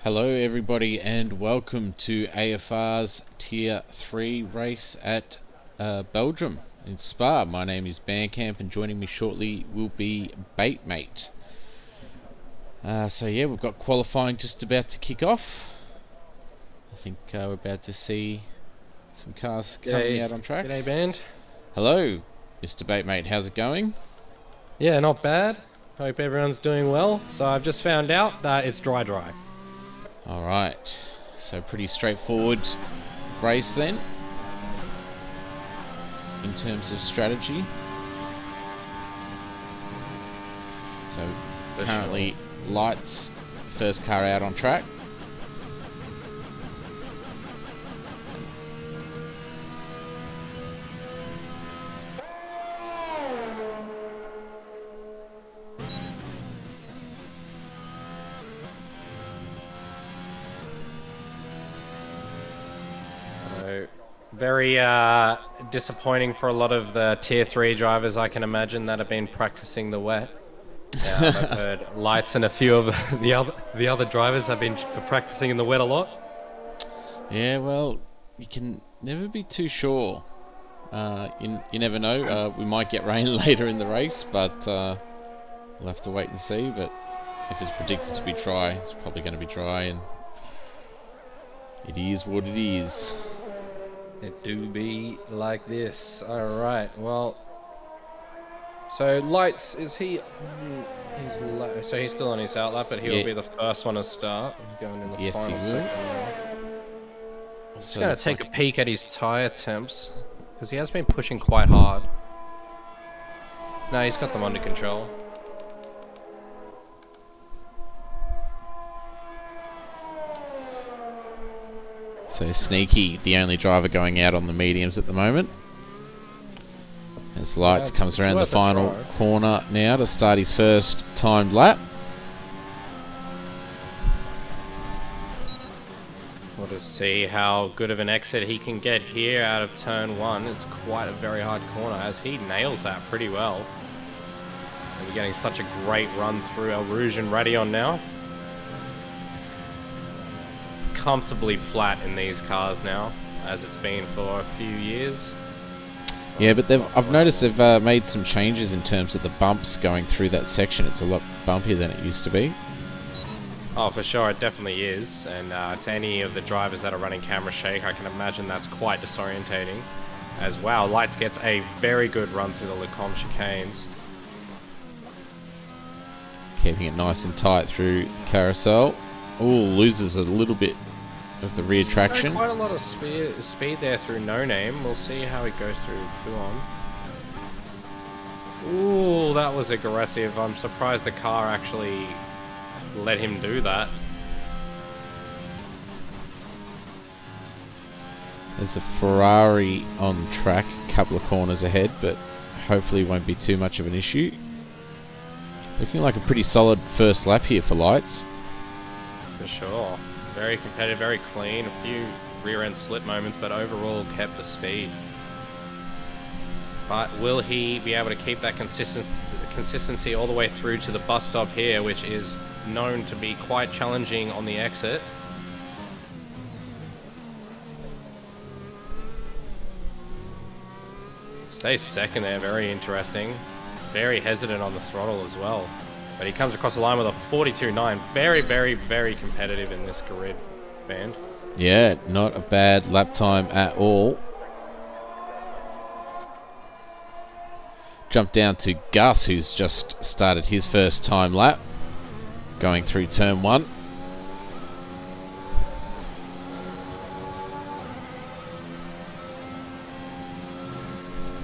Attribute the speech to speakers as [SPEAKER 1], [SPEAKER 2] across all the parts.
[SPEAKER 1] Hello everybody and welcome to AFR's Tier 3 race at Belgium in Spa. My name is Bandcamp and joining me shortly will be Baitmate. So yeah, we've got qualifying just about to kick off. I think we're about to see some cars coming out on track.
[SPEAKER 2] G'day band.
[SPEAKER 1] Hello Mr. Baitmate, how's it going?
[SPEAKER 2] Yeah, not bad. Hope everyone's doing well. So I've just found out that it's dry.
[SPEAKER 1] Alright, so pretty straightforward race then, in terms of strategy. So currently Lights, first car out on track.
[SPEAKER 2] Very disappointing for a lot of the Tier 3 drivers, I can imagine, that have been practicing the wet. Yeah, I've heard Lights and a few of the other drivers have been practicing in the wet a lot.
[SPEAKER 1] Yeah, well, you can never be too sure. You never know. We might get rain later in the race, but we'll have to wait and see. But if it's predicted to be dry, it's probably going to be dry, and it is what it is.
[SPEAKER 2] It do be like this. Alright, well, so Lights, is he, so he's still on his outlap, but he'll be the first one to start, going in the final second. Just going to take a peek at his tyre temps, because he has been pushing quite hard. No, he's got them under control.
[SPEAKER 1] So Sneaky, the only driver going out on the mediums at the moment. As Lights comes around the
[SPEAKER 2] worth a
[SPEAKER 1] final
[SPEAKER 2] try.
[SPEAKER 1] corner now to start his first timed lap.
[SPEAKER 2] We'll just see how good of an exit he can get here out of turn 1. It's quite a very hard corner as he nails that pretty well. And we're getting such a great run through El Rouge and Radion now. It's comfortably flat in these cars now, as it's been for a few years.
[SPEAKER 1] Yeah, but I've noticed they've made some changes in terms of the bumps going through that section. It's a lot bumpier than it used to be.
[SPEAKER 2] Oh, for sure, it definitely is. And to any of the drivers that are running camera shake, I can imagine that's quite disorientating. As wow, Lights gets a very good run through the Lecombe chicanes.
[SPEAKER 1] Keeping it nice and tight through Carousel. Ooh, loses a little bit of the rear traction.
[SPEAKER 2] Quite a lot of speed there through No Name. We'll see how it goes through Puon. Ooh, that was aggressive. I'm surprised the car actually let him do that.
[SPEAKER 1] There's a Ferrari on track, a couple of corners ahead, but hopefully won't be too much of an issue. Looking like a pretty solid first lap here for Lights.
[SPEAKER 2] For sure. Very competitive, very clean. A few rear end slip moments, but overall kept the speed. But will he be able to keep that consistency all the way through to the bus stop here, which is known to be quite challenging on the exit? Stays second there, very interesting. Very hesitant on the throttle as well. But he comes across the line with a 42.9. Very, very, very competitive in this grid band.
[SPEAKER 1] Yeah, not a bad lap time at all. Jump down to Gus, who's just started his first time lap. Going through turn 1.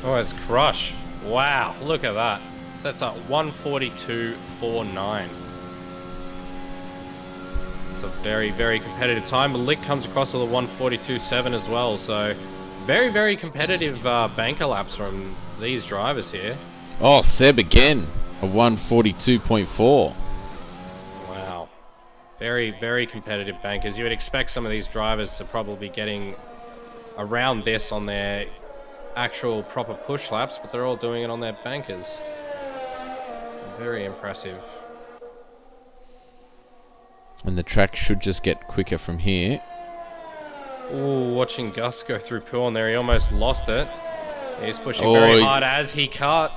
[SPEAKER 2] Oh, it's Crush. Wow, look at that. Sets up 142.49. It's a very, very competitive time. Lick comes across with a 142.7 as well. So very, very competitive banker laps from these drivers here.
[SPEAKER 1] Oh, Seb again. A 142.4.
[SPEAKER 2] Wow. Very, very competitive bankers. You would expect some of these drivers to probably be getting around this on their actual proper push laps, but they're all doing it on their bankers. Very impressive.
[SPEAKER 1] And the track should just get quicker from here.
[SPEAKER 2] Ooh, watching Gus go through Puon there, he almost lost it. He's pushing very hard as he cut.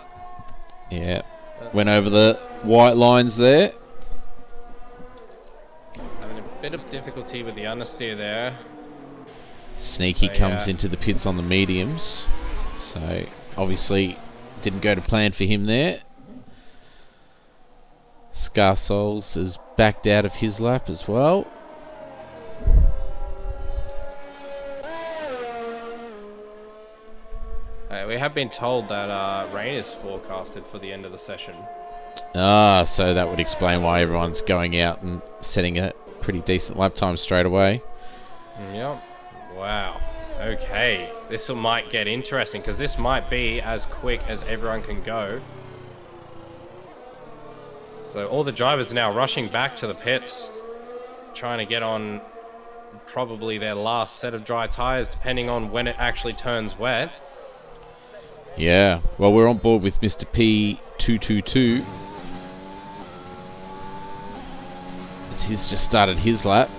[SPEAKER 1] Yeah, went over the white lines there.
[SPEAKER 2] Having a bit of difficulty with the understeer there.
[SPEAKER 1] Sneaky comes into the pits on the mediums. So, obviously, didn't go to plan for him there. Scarsols is backed out of his lap as well.
[SPEAKER 2] We have been told that rain is forecasted for the end of the session.
[SPEAKER 1] Ah, so that would explain why everyone's going out and setting a pretty decent lap time straight away.
[SPEAKER 2] Yep. Wow. Okay. This might get interesting because this might be as quick as everyone can go. So all the drivers are now rushing back to the pits, trying to get on probably their last set of dry tires, depending on when it actually turns wet.
[SPEAKER 1] Yeah, well, we're on board with Mr. P222. As he's just started his lap.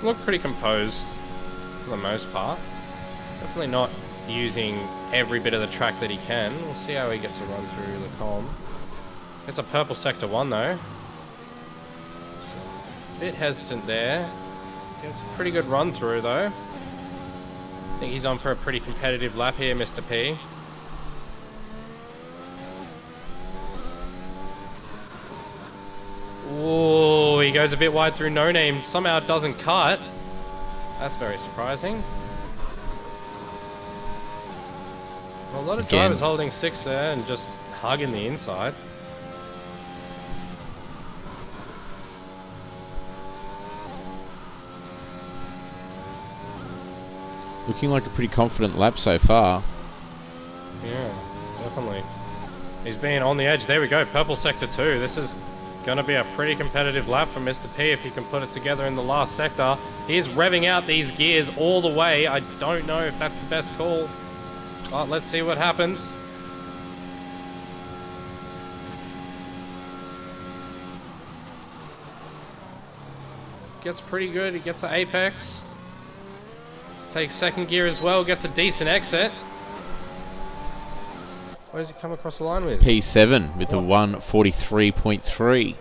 [SPEAKER 2] Look pretty composed for the most part. Definitely not using every bit of the track that he can. We'll see how he gets a run through the column. It's a purple sector 1 though. Bit hesitant there. Gets a pretty good run through though. I think he's on for a pretty competitive lap here, Mr. P. Ooh, he goes a bit wide through No Name. Somehow doesn't cut. That's very surprising. Well, a lot of drivers holding 6 there and just hugging the inside.
[SPEAKER 1] Looking like a pretty confident lap so far.
[SPEAKER 2] Yeah, definitely. He's been on the edge. There we go, purple sector 2. This is going to be a pretty competitive lap for Mr. P if he can put it together in the last sector. He's revving out these gears all the way. I don't know if that's the best call, but let's see what happens. Gets pretty good. He gets the apex. Takes second gear as well. Gets a decent exit. What does he come across the line with?
[SPEAKER 1] P7 with a 1:43.3.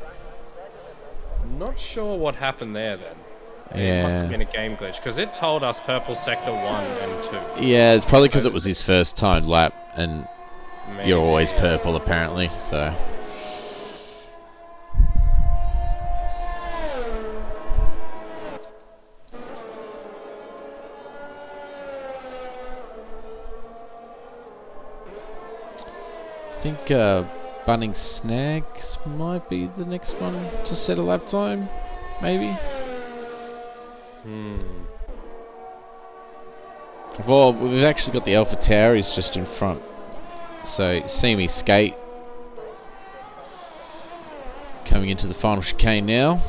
[SPEAKER 2] Not sure what happened there then.
[SPEAKER 1] Yeah.
[SPEAKER 2] It must have been a game glitch because it told us purple sector 1 and 2.
[SPEAKER 1] Yeah, it's probably because it was his first time lap, and
[SPEAKER 2] Maybe,
[SPEAKER 1] you're always purple apparently. So. I think Bunning Snags might be the next one to set a lap time, maybe. Well, we've actually got the Alpha Tower is just in front, so see me skate coming into the final chicane now.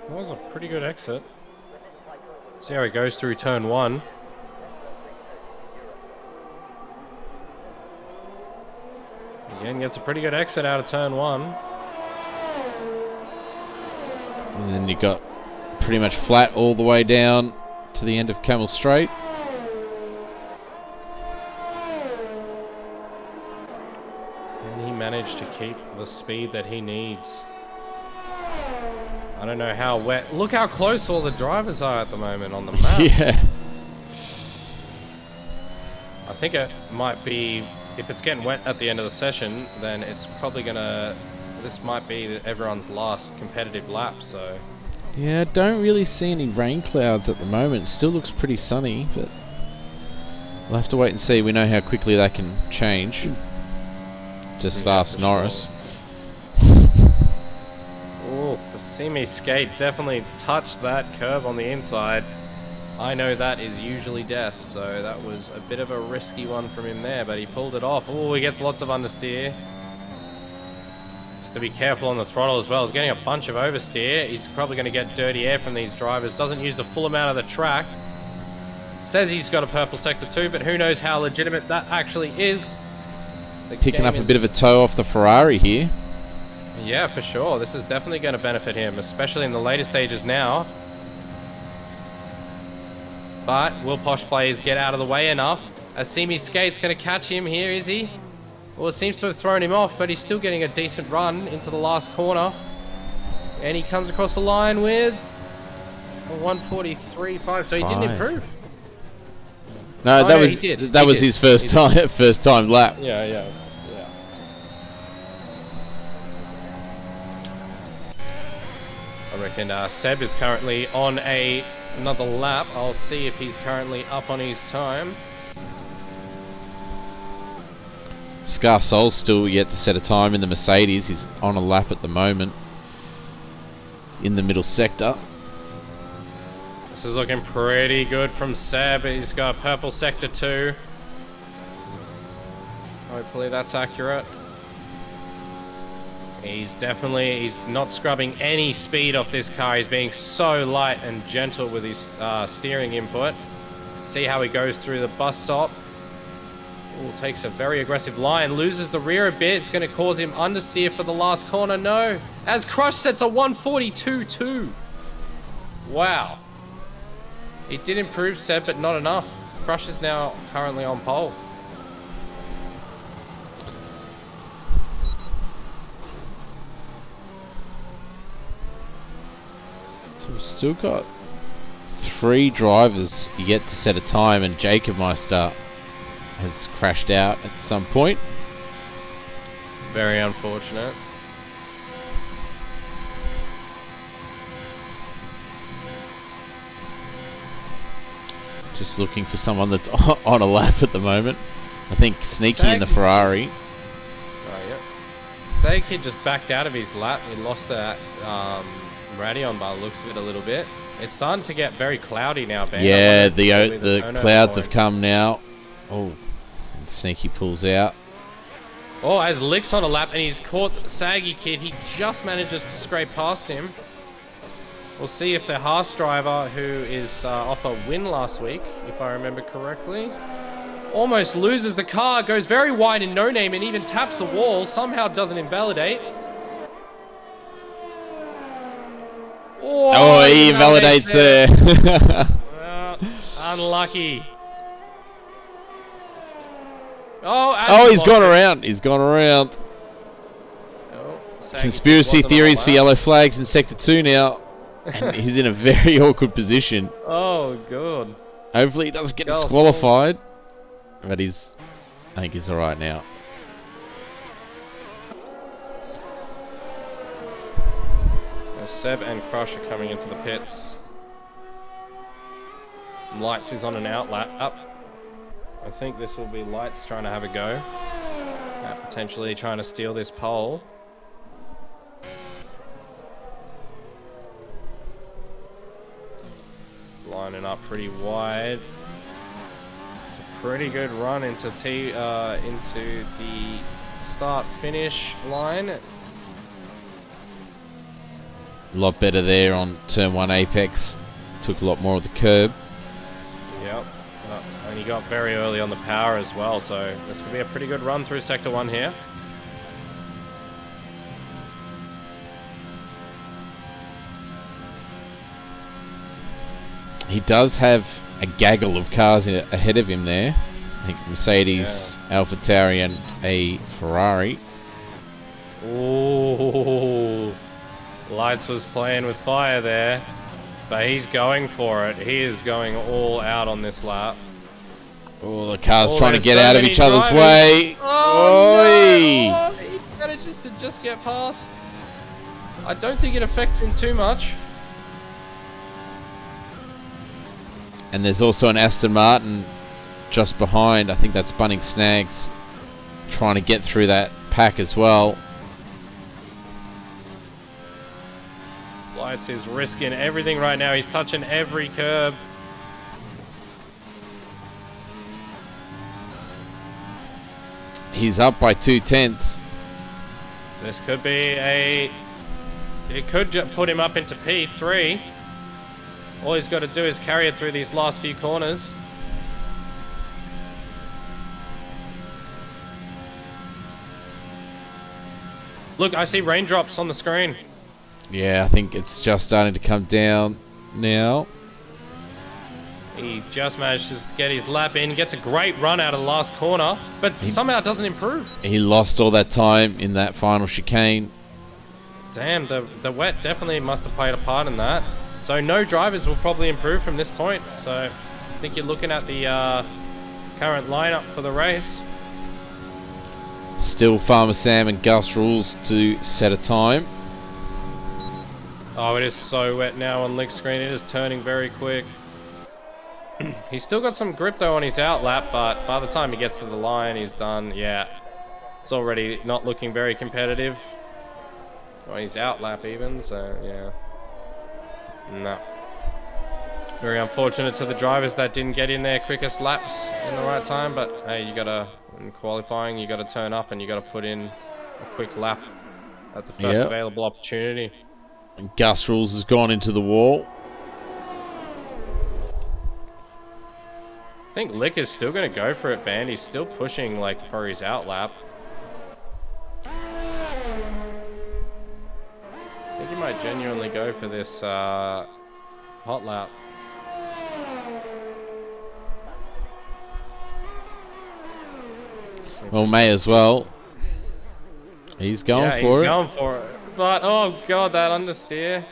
[SPEAKER 2] That was a pretty good exit. See how he goes through turn 1. Again, gets a pretty good exit out of turn 1.
[SPEAKER 1] And then you got pretty much flat all the way down to the end of Camel Straight.
[SPEAKER 2] And he managed to keep the speed that he needs. I don't know how wet. Look how close all the drivers are at the moment on the map.
[SPEAKER 1] Yeah.
[SPEAKER 2] I think it might be, if it's getting wet at the end of the session, then it's probably gonna, this might be everyone's last competitive lap, so.
[SPEAKER 1] Yeah, I don't really see any rain clouds at the moment. It still looks pretty sunny, but we'll have to wait and see. We know how quickly that can change. Just ask Norris.
[SPEAKER 2] Oh, the semi skate definitely touched that curb on the inside. I know that is usually death, so that was a bit of a risky one from him there, but he pulled it off. Oh, he gets lots of understeer. Just to be careful on the throttle as well. He's getting a bunch of oversteer. He's probably going to get dirty air from these drivers. Doesn't use the full amount of the track. Says he's got a purple sector too, but who knows how legitimate that actually is.
[SPEAKER 1] Picking up a bit of a toe off the Ferrari here.
[SPEAKER 2] Yeah, for sure. This is definitely going to benefit him, especially in the later stages now. But will Posh players get out of the way enough? Asimi Skate's going to catch him here, is he? Well, it seems to have thrown him off, but he's still getting a decent run into the last corner. And he comes across the line with a 1:43.5, so he didn't improve.
[SPEAKER 1] No,
[SPEAKER 2] Oh,
[SPEAKER 1] that
[SPEAKER 2] no,
[SPEAKER 1] was
[SPEAKER 2] he did.
[SPEAKER 1] that
[SPEAKER 2] He
[SPEAKER 1] was
[SPEAKER 2] did.
[SPEAKER 1] his first time lap.
[SPEAKER 2] Yeah. I reckon Seb is currently on another lap. I'll see if he's currently up on his time.
[SPEAKER 1] Scar Soul's still yet to set a time in the Mercedes. He's on a lap at the moment in the middle sector.
[SPEAKER 2] This is looking pretty good from Seb. He's got purple sector 2. Hopefully that's accurate. He's not scrubbing any speed off this car. He's being so light and gentle with his steering input. See how he goes through the bus stop. Ooh, takes a very aggressive line, loses the rear a bit. It's going to cause him understeer for the last corner. No, as Crush sets a 1:42.2. Wow. He did improve, Seb, but not enough. Crush is now currently on pole.
[SPEAKER 1] So we've still got 3 drivers yet to set a time, and Jacob Meister has crashed out at some point.
[SPEAKER 2] Very unfortunate.
[SPEAKER 1] Just looking for someone that's on a lap at the moment. I think Sneaky in the Ferrari.
[SPEAKER 2] Oh, yeah. Say Kid just backed out of his lap. He lost that Radion by the looks of it a little bit. It's starting to get very cloudy now, Ben.
[SPEAKER 1] Yeah, the clouds have come now. Oh, Sneaky pulls out.
[SPEAKER 2] Oh, as Lick's on a lap and he's caught Saggy Kid. He just manages to scrape past him. We'll see if the Haas driver, who is off a win last week, if I remember correctly, almost loses the car, goes very wide in no name and even taps the wall, somehow doesn't invalidate.
[SPEAKER 1] Oh, he invalidates there.
[SPEAKER 2] Unlucky. Oh,
[SPEAKER 1] he's gone around. He's gone around. Conspiracy theories for yellow flags in Sector 2 now. And he's in a very awkward position.
[SPEAKER 2] Oh, good.
[SPEAKER 1] Hopefully he doesn't get disqualified. But I think he's alright now.
[SPEAKER 2] Seb and Crush are coming into the pits. Lights is on an outlap. I think this will be Lights trying to have a go. Potentially trying to steal this pole. Lining up pretty wide. It's a pretty good run into the start-finish line.
[SPEAKER 1] A lot better there on Turn 1 Apex. Took a lot more of the curb.
[SPEAKER 2] Yep. And he got very early on the power as well, so this will be a pretty good run through Sector 1 here.
[SPEAKER 1] He does have a gaggle of cars ahead of him there. I think Mercedes, AlphaTauri and a Ferrari.
[SPEAKER 2] Ooh. Lights was playing with fire there, but he's going for it. He is going all out on this lap.
[SPEAKER 1] Oh, the car's trying to get out of each other's way.
[SPEAKER 2] Oh, no. He manages to just get past. I don't think it affects him too much.
[SPEAKER 1] And there's also an Aston Martin just behind. I think that's Bunning Snags trying to get through that pack as well.
[SPEAKER 2] Lights is risking everything right now. He's touching every curb.
[SPEAKER 1] He's up by 2/10.
[SPEAKER 2] This could be it could put him up into P3. All he's got to do is carry it through these last few corners. Look, I see raindrops on the screen.
[SPEAKER 1] Yeah, I think it's just starting to come down now.
[SPEAKER 2] He just managed to get his lap in, gets a great run out of the last corner, but somehow doesn't improve.
[SPEAKER 1] He lost all that time in that final chicane.
[SPEAKER 2] Damn, the wet definitely must have played a part in that. So no drivers will probably improve from this point. So I think you're looking at the current lineup for the race.
[SPEAKER 1] Still Farmer Sam and Gus Rules to set a time.
[SPEAKER 2] Oh, it is so wet now on Lick's screen. It is turning very quick. He's still got some grip though on his outlap, but by the time he gets to the line, he's done. Yeah, it's already not looking very competitive. On his outlap even, so yeah. No. Very unfortunate to the drivers that didn't get in their quickest laps in the right time, but hey, you gotta, in qualifying, you gotta turn up and you gotta put in a quick lap at the first available opportunity.
[SPEAKER 1] And Gus Rules has gone into the wall.
[SPEAKER 2] I think Lick is still gonna go for it, Band. He's still pushing like for his outlap. I think he might genuinely go for this hot lap.
[SPEAKER 1] Well, may as well. He's going for it.
[SPEAKER 2] He's going for it. But, oh god, that understeer.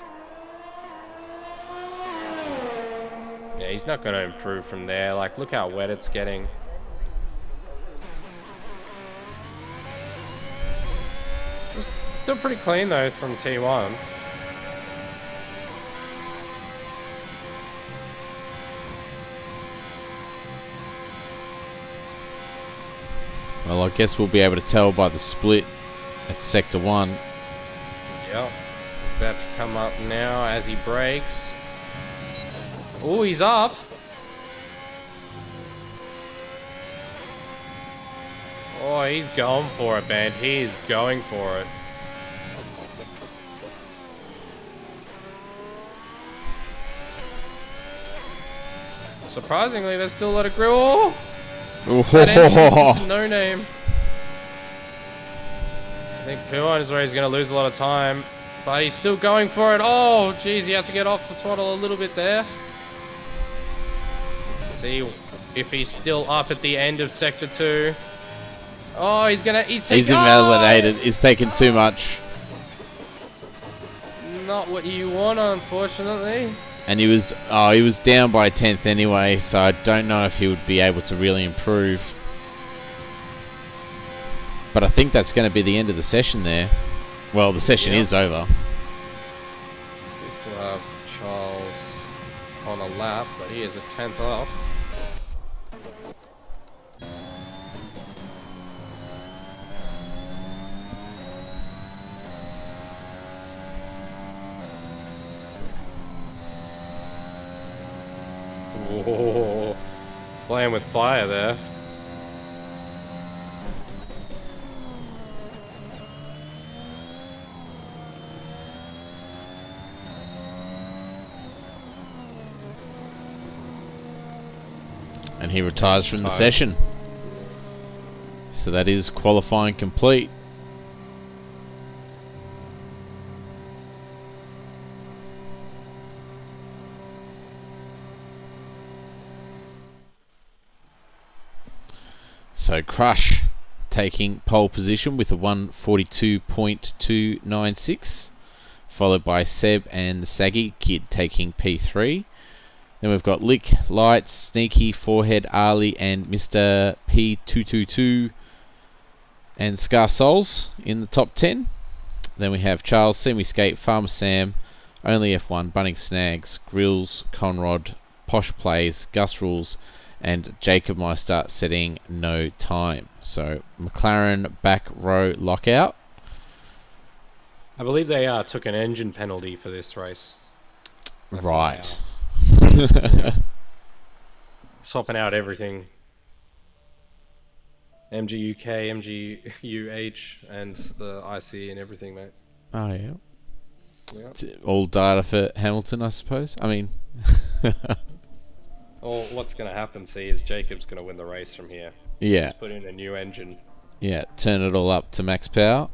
[SPEAKER 2] Yeah, he's not going to improve from there. Like, look how wet it's getting. Still pretty clean though from T1.
[SPEAKER 1] Well, I guess we'll be able to tell by the split at Sector 1.
[SPEAKER 2] Yep. About to come up now as he brakes. Oh, he's up. Oh, he's going for it, man. He is going for it. Surprisingly, there's still a lot of grill. Oh, that engine's no name. I think Puon is where he's going to lose a lot of time. But he's still going for it. Oh, geez, he had to get off the throttle a little bit there. Let's see if he's still up at the end of Sector 2. Oh, he's
[SPEAKER 1] invalidated. He's taken too much.
[SPEAKER 2] Not what you want, unfortunately.
[SPEAKER 1] And he was down by a 10th anyway, so I don't know if he would be able to really improve. But I think that's going to be the end of the session there. Well, the session is over.
[SPEAKER 2] We still have Charles on a lap, but he is a 10th up. Whoa, playing with fire there.
[SPEAKER 1] And he retires from the session. So that is qualifying complete. So Crush taking pole position with a 142.296, followed by Seb and the Saggy Kid taking P3. Then we've got Lick, Lights, Sneaky, Forehead, Ali, and Mr. P222 and Scar Souls in the top 10. Then we have Charles, Semi-Skate, Farmer Sam, Only F1, Bunning Snags, Grills, Conrod, Posh Plays, Gus Rules, and Jacob Meister setting no time. So McLaren back row lockout.
[SPEAKER 2] I believe they took an engine penalty for this race. That's
[SPEAKER 1] right.
[SPEAKER 2] Swapping out everything. MGUK, MGUH, and the IC and everything, mate.
[SPEAKER 1] Oh, yeah. All data for Hamilton, I suppose. I mean...
[SPEAKER 2] Well, what's going to happen, is Jacob's going to win the race from here.
[SPEAKER 1] Yeah.
[SPEAKER 2] Just put in a new engine.
[SPEAKER 1] Yeah, turn it all up to max power.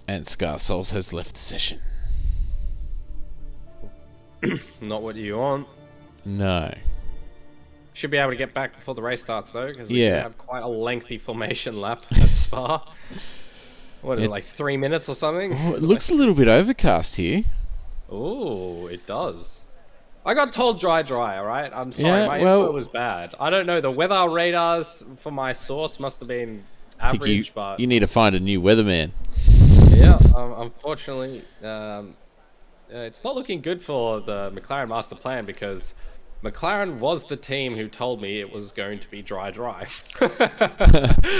[SPEAKER 1] And Scar Souls has left the session.
[SPEAKER 2] Not what you want.
[SPEAKER 1] No.
[SPEAKER 2] Should be able to get back before the race starts, though, because we have quite a lengthy formation lap at Spa. What is it, like 3 minutes or something?
[SPEAKER 1] Oh, it looks a little bit overcast here.
[SPEAKER 2] Oh, it does. I got told dry, alright? I'm sorry, my info was bad. I don't know, the weather radars for my source must have been average, but...
[SPEAKER 1] You need to find a new weatherman.
[SPEAKER 2] Yeah, unfortunately, it's not looking good for the McLaren master plan, because McLaren was the team who told me it was going to be dry.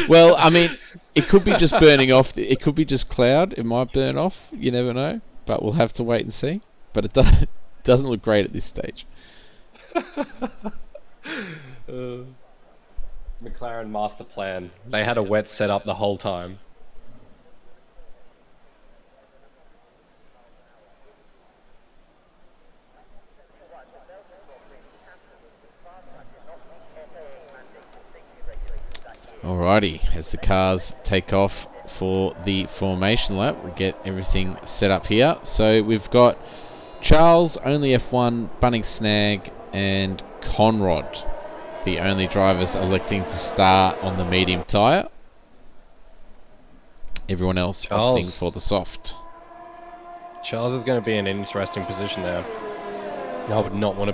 [SPEAKER 1] Well, I mean, it could be just burning off. It could be just cloud. It might burn off. You never know. But we'll have to wait and see. But it doesn't look great at this stage.
[SPEAKER 2] McLaren master plan. They had a wet setup the whole time.
[SPEAKER 1] Alrighty, as the cars take off for the formation lap, we get everything set up here. So we've got Charles, Only F1, Bunning Snag, and Conrod, the only drivers electing to start on the medium tyre. Everyone else opting for the soft.
[SPEAKER 2] Charles is going to be in an interesting position there. I would not want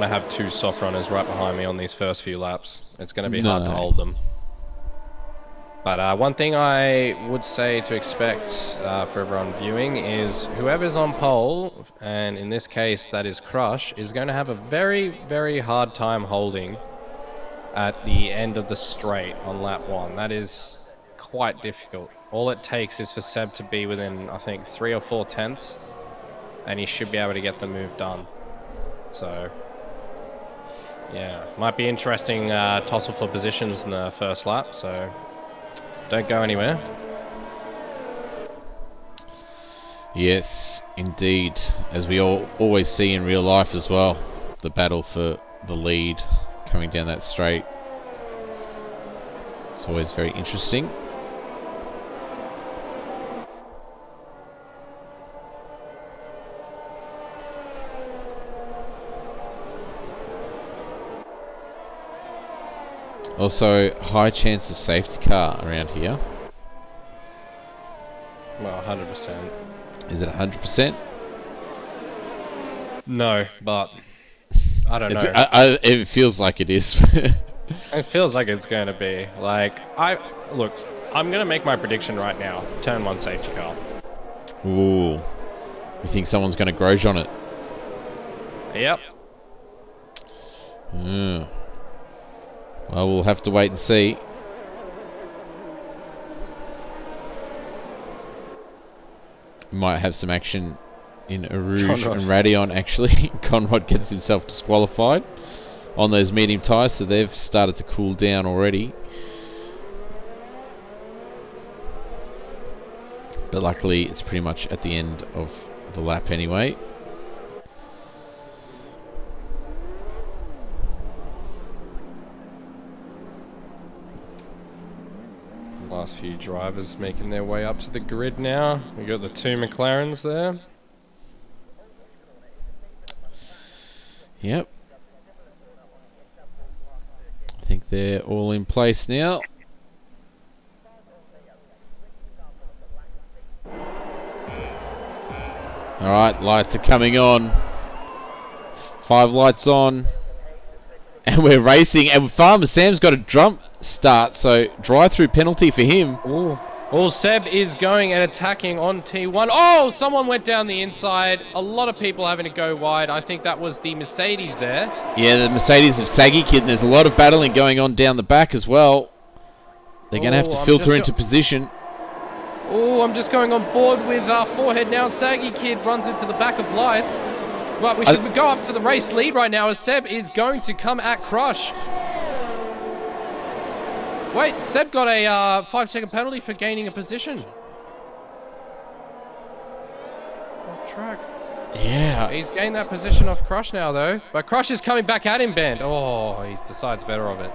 [SPEAKER 2] to have two soft runners right behind me on these first few laps. It's going to be hard to hold them. But one thing I would say to expect for everyone viewing is whoever's on pole, and in this case that is Crush, is going to have a very, very hard time holding at the end of the straight on lap 1. That is quite difficult. All it takes is for Seb to be within, I think, 3 or 4 tenths, and he should be able to get the move done. So, yeah, might be interesting tussle for positions in the first lap, so don't go anywhere.
[SPEAKER 1] Yes, indeed. As we always see in real life as well, the battle for the lead coming down that straight. It's always very interesting. Also, high chance of safety car around here.
[SPEAKER 2] Well, 100%.
[SPEAKER 1] Is it 100%?
[SPEAKER 2] No, but I don't know.
[SPEAKER 1] It feels like it is.
[SPEAKER 2] It feels like it's going to be. Like, look, I'm going to make my prediction right now. Turn 1 safety car.
[SPEAKER 1] Ooh. You think someone's going to Grosjean on it?
[SPEAKER 2] Yep.
[SPEAKER 1] Well, we'll have to wait and see. Might have some action in Rouge and Radion, actually. Conrad gets himself disqualified on those medium tyres, so they've started to cool down already. But luckily, it's pretty much at the end of the lap anyway.
[SPEAKER 2] Last few drivers making their way up to the grid now. We got the 2 McLarens there.
[SPEAKER 1] Yep. I think they're all in place now. Alright, lights are coming on. 5 lights on. And we're racing. And Farmer Sam's got a jump start, so drive-through penalty for him.
[SPEAKER 2] Ooh. Well, Seb is going and attacking on T1. Oh, someone went down the inside. A lot of people having to go wide. I think that was the Mercedes there.
[SPEAKER 1] Yeah, the Mercedes of Saggy Kid, and there's a lot of battling going on down the back as well. They're going to have to filter into position.
[SPEAKER 2] Oh, I'm just going on board with Forehead now. Saggy Kid runs into the back of lights. But we should go up to the race lead right now as Seb is going to come at Crush. Wait, Seb got a 5-second penalty for gaining a position. Off track.
[SPEAKER 1] Yeah.
[SPEAKER 2] He's gained that position off Crush now, though. But Crush is coming back at him, Ben. Oh, he decides better of it.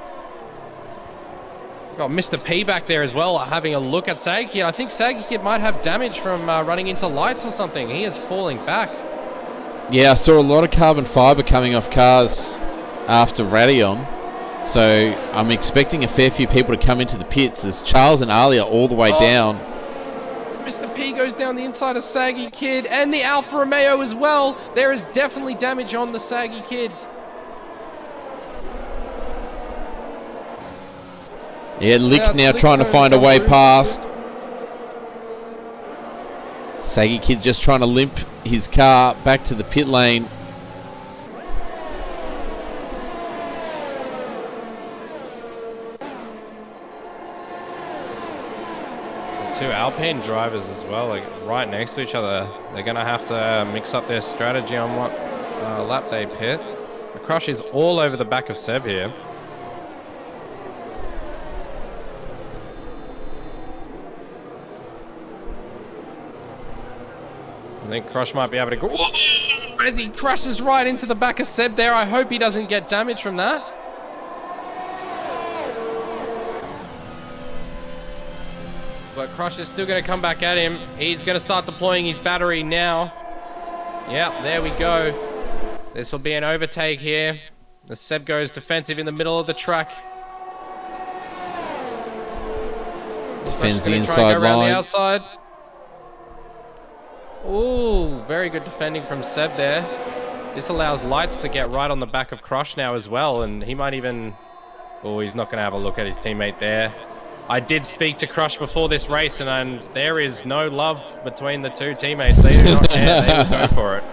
[SPEAKER 2] Got Mr. P back there as well, having a look at Saggy Kid. I think Saggy Kid might have damage from running into lights or something. He is falling back.
[SPEAKER 1] Yeah, I saw a lot of carbon fibre coming off cars after Radion. So I'm expecting a fair few people to come into the pits as Charles and Ali are all the way down.
[SPEAKER 2] Mr. P goes down the inside of Saggy Kid and the Alfa Romeo as well. There is definitely damage on the Saggy Kid.
[SPEAKER 1] Yeah, Lick now trying to find a way past. Saggy Kid just trying to limp his car back to the pit lane.
[SPEAKER 2] Two Alpine drivers as well, like right next to each other. They're going to have to mix up their strategy on what lap they pit. The Crush is all over the back of Seb here. I think Crush might be able to go. Whoa! As he crashes right into the back of Seb there. I hope he doesn't get damage from that. But Crush is still going to come back at him. He's going to start deploying his battery now. Yeah, there we go. This will be an overtake here. The Seb goes defensive in the middle of the track.
[SPEAKER 1] Defends the inside line.
[SPEAKER 2] Around the outside. Ooh, very good defending from Seb there. This allows Lights to get right on the back of Crush now as well, and he might even... Oh, he's not going to have a look at his teammate there. I did speak to Crush before this race, and there is no love between the two teammates. They do not care. They will go for it.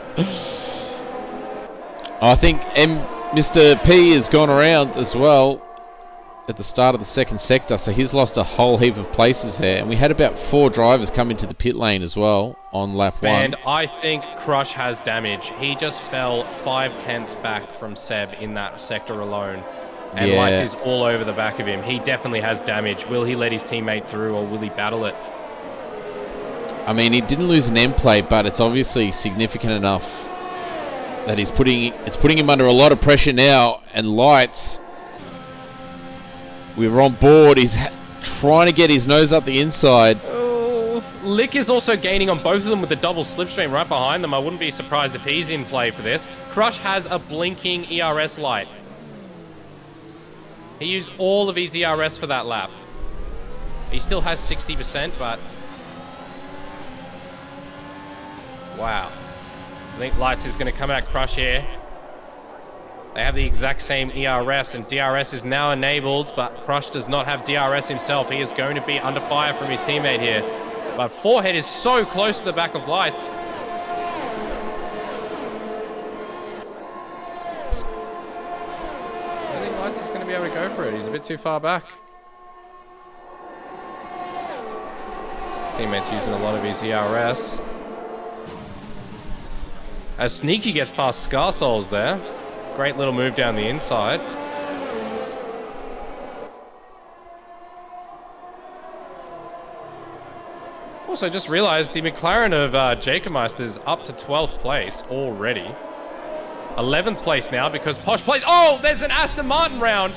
[SPEAKER 1] I think Mr. P has gone around as well at the start of the second sector, so he's lost a whole heap of places there. And we had about 4 drivers come into the pit lane as well on lap 1.
[SPEAKER 2] And I think Crush has damage. He just fell 5/10ths back from Seb in that sector alone. And Lights is all over the back of him. He definitely has damage. Will he let his teammate through, or will he battle it?
[SPEAKER 1] I mean, he didn't lose an end plate, but it's obviously significant enough that it's putting him under a lot of pressure now. And Lights, we're on board. He's trying to get his nose up the inside.
[SPEAKER 2] Oh, Lick is also gaining on both of them with the double slipstream right behind them. I wouldn't be surprised if he's in play for this. Crush has a blinking ERS light. He used all of his ERS for that lap. He still has 60%, but... wow. I think Lights is going to come at Crush here. They have the exact same ERS, and DRS is now enabled, but Crush does not have DRS himself. He is going to be under fire from his teammate here. But Forehead is so close to the back of Lights. I think Lights is going to be able to go for it. He's a bit too far back. His teammate's using a lot of his ERS. As Sneaky gets past Scar Souls there. Great little move down the inside. Also, just realized the McLaren of Jacobmeister is up to 12th place already. 11th place now because Posh plays. Oh, there's an Aston Martin round.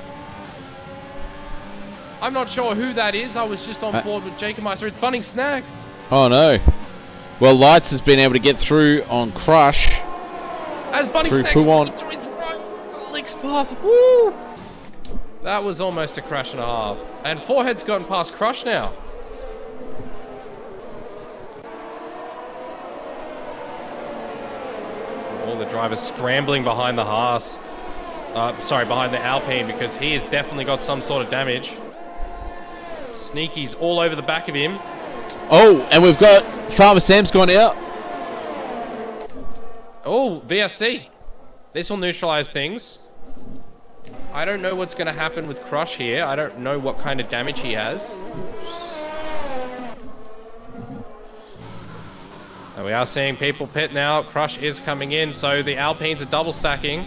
[SPEAKER 2] I'm not sure who that is. I was just on board with Jacobmeister. It's Bunning Snag.
[SPEAKER 1] Oh, no. Well, Lights has been able to get through on Crush.
[SPEAKER 2] As Bunning Snag joins the front. Lick's path. Woo! That was almost a crash and a half. And Forehead's gotten past Crush now. All the drivers scrambling behind the Haas. Behind the Alpine, because he has definitely got some sort of damage. Sneaky's all over the back of him.
[SPEAKER 1] Oh, and we've got Farmer Sam's gone out.
[SPEAKER 2] Oh, VSC. This will neutralize things. I don't know what's going to happen with Crush here. I don't know what kind of damage he has. And we are seeing people pit now. Crush is coming in, so the Alpines are double stacking.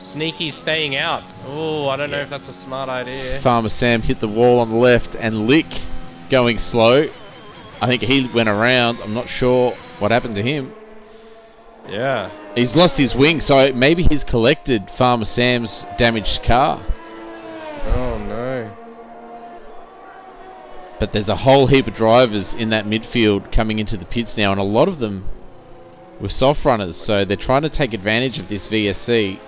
[SPEAKER 2] Sneaky's staying out. Oh, I don't know if that's a smart idea.
[SPEAKER 1] Farmer Sam hit the wall on the left, and Lick going slow. I think he went around. I'm not sure what happened to him.
[SPEAKER 2] Yeah.
[SPEAKER 1] He's lost his wing, so maybe he's collected Farmer Sam's damaged car.
[SPEAKER 2] Oh, no.
[SPEAKER 1] But there's a whole heap of drivers in that midfield coming into the pits now, and a lot of them were soft runners, so they're trying to take advantage of this VSC.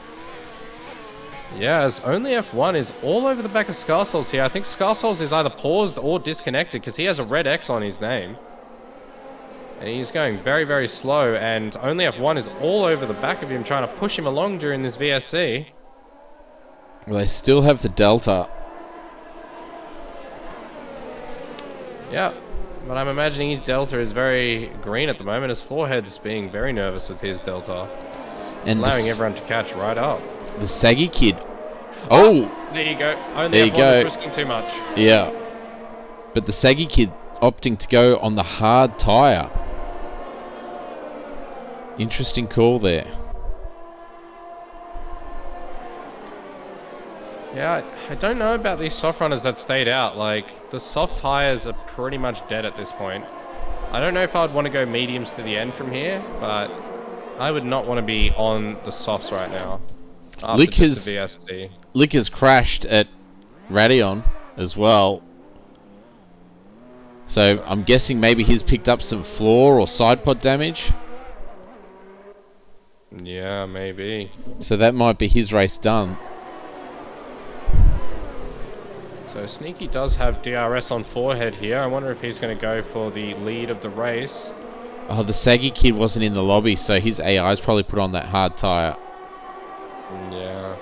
[SPEAKER 2] Yeah, as only F1 is all over the back of Scarsouls here. I think Scarsouls is either paused or disconnected because he has a red X on his name. And he's going very, very slow, and only F1 is all over the back of him trying to push him along during this VSC.
[SPEAKER 1] Well, they still have the Delta.
[SPEAKER 2] Yeah, but I'm imagining his Delta is very green at the moment, as Forehead's being very nervous with his Delta.
[SPEAKER 1] And
[SPEAKER 2] allowing everyone to catch right up.
[SPEAKER 1] The Saggy Kid. Oh!
[SPEAKER 2] There you go. Only F1 is risking too much.
[SPEAKER 1] Yeah. But the Saggy Kid opting to go on the hard tyre. Interesting call there.
[SPEAKER 2] Yeah, I don't know about these soft runners that stayed out. Like, the soft tyres are pretty much dead at this point. I don't know if I'd want to go mediums to the end from here, but I would not want to be on the softs right now.
[SPEAKER 1] Lick has crashed at Radeon as well. So I'm guessing maybe he's picked up some floor or side pod damage.
[SPEAKER 2] Yeah, maybe.
[SPEAKER 1] So that might be his race done.
[SPEAKER 2] So Sneaky does have DRS on Forehead here. I wonder if he's going to go for the lead of the race.
[SPEAKER 1] Oh, the Saggy Kid wasn't in the lobby, so his AI's probably put on that hard tyre.
[SPEAKER 2] Yeah.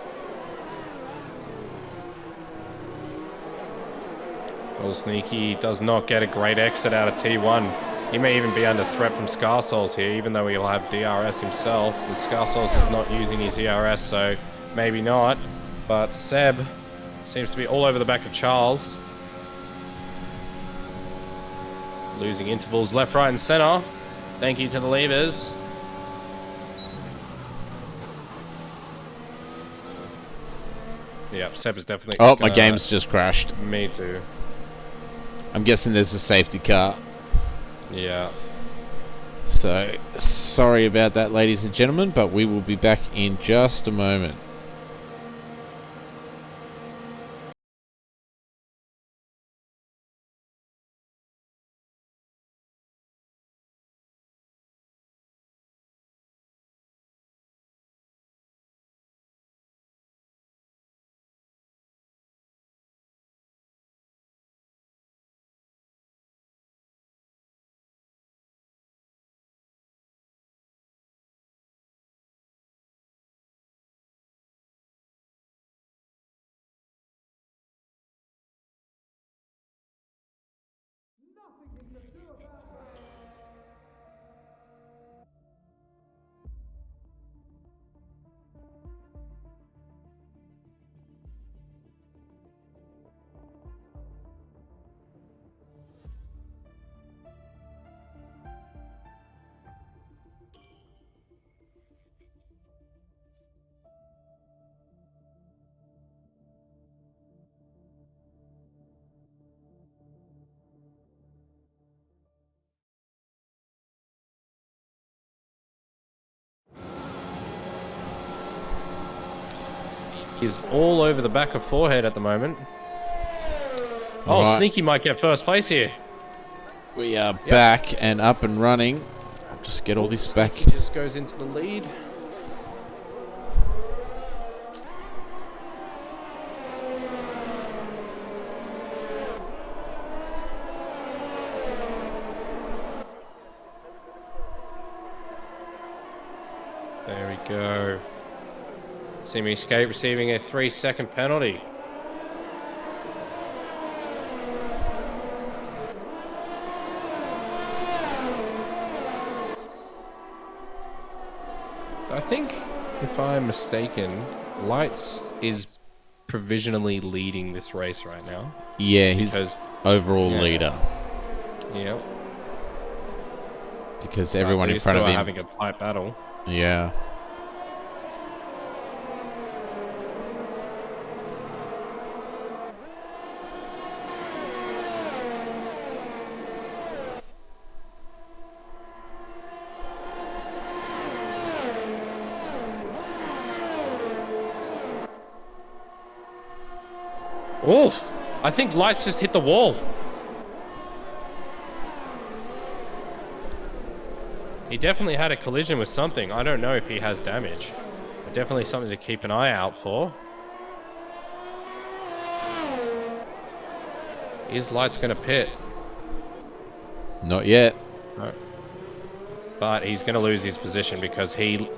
[SPEAKER 2] Little Sneaky does not get a great exit out of T1. He may even be under threat from Scarsouls here, even though he'll have DRS himself. The Scarsouls is not using his ERS, so maybe not. But Seb seems to be all over the back of Charles. Losing intervals left, right, and center. Thank you to the levers. Yep, Seb is definitely...
[SPEAKER 1] Oh, my game's just crashed.
[SPEAKER 2] Me too.
[SPEAKER 1] I'm guessing there's a safety car.
[SPEAKER 2] Yeah.
[SPEAKER 1] So, sorry about that, ladies and gentlemen, but we will be back in just a moment.
[SPEAKER 2] He's all over the back of Forehead at the moment. Oh,
[SPEAKER 1] Right.
[SPEAKER 2] Sneaky might get first place here.
[SPEAKER 1] We are back and up and running. I'll just get all this back.
[SPEAKER 2] Sneaky just goes into the lead. There we go. Simi Escape receiving a 3-second penalty. I think, if I'm mistaken, Lights is provisionally leading this race right now.
[SPEAKER 1] Yeah, he's overall leader.
[SPEAKER 2] Yep.
[SPEAKER 1] Because everyone in front of him
[SPEAKER 2] having a tight battle.
[SPEAKER 1] Yeah.
[SPEAKER 2] Oh, I think Lights just hit the wall. He definitely had a collision with something. I don't know if he has damage. But definitely something to keep an eye out for. Is Lights going to pit?
[SPEAKER 1] Not yet.
[SPEAKER 2] No. But he's going to lose his position because he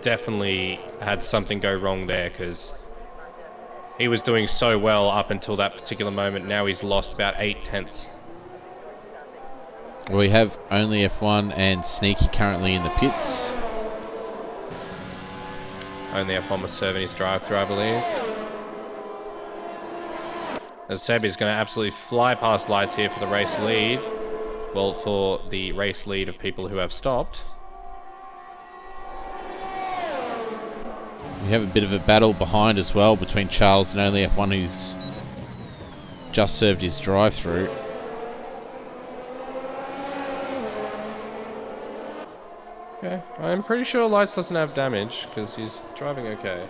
[SPEAKER 2] definitely had something go wrong there, because he was doing so well up until that particular moment. Now he's lost about 8 tenths.
[SPEAKER 1] We have only F1 and Sneaky currently in the pits.
[SPEAKER 2] Only F1 was serving his drive-through, I believe. As Seb is going to absolutely fly past Lights here for the race lead. Well, for the race lead of people who have stopped.
[SPEAKER 1] We have a bit of a battle behind as well between Charles and only F1, who's just served his drive-through.
[SPEAKER 2] Okay, I'm pretty sure Lights doesn't have damage because he's driving okay.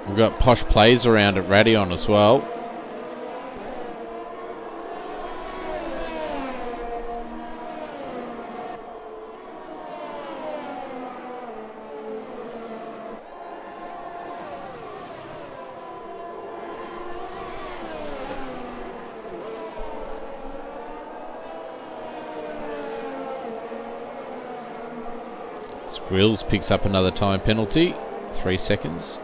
[SPEAKER 1] We've got Posh Plays around at Radion as well. Grills picks up another time penalty, 3 seconds.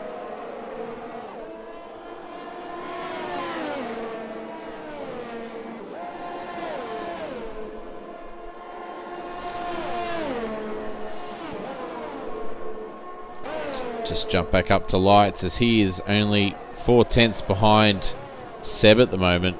[SPEAKER 1] Just jump back up to Lights as he is only 4/10 behind Seb at the moment.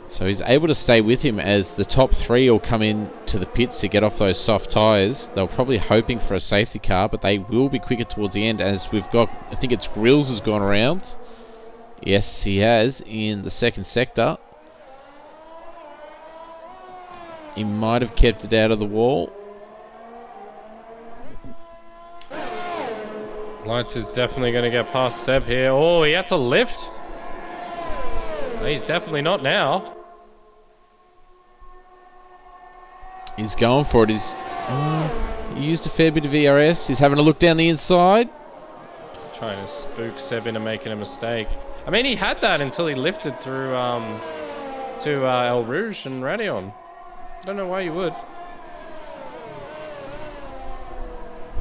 [SPEAKER 1] So he's able to stay with him as the top three will come in to the pits to get off those soft tyres. They're probably hoping for a safety car, but they will be quicker towards the end as we've got, I think it's Grills has gone around. Yes, he has in the second sector. He might have kept it out of the wall.
[SPEAKER 2] Lights is definitely going to get past Seb here. Oh, he had to lift. He's definitely not now.
[SPEAKER 1] He's going for it. He used a fair bit of ERS. He's having a look down the inside.
[SPEAKER 2] Trying to spook Seb into making a mistake. I mean, he had that until he lifted through to El Rouge and Radion. I don't know why you would.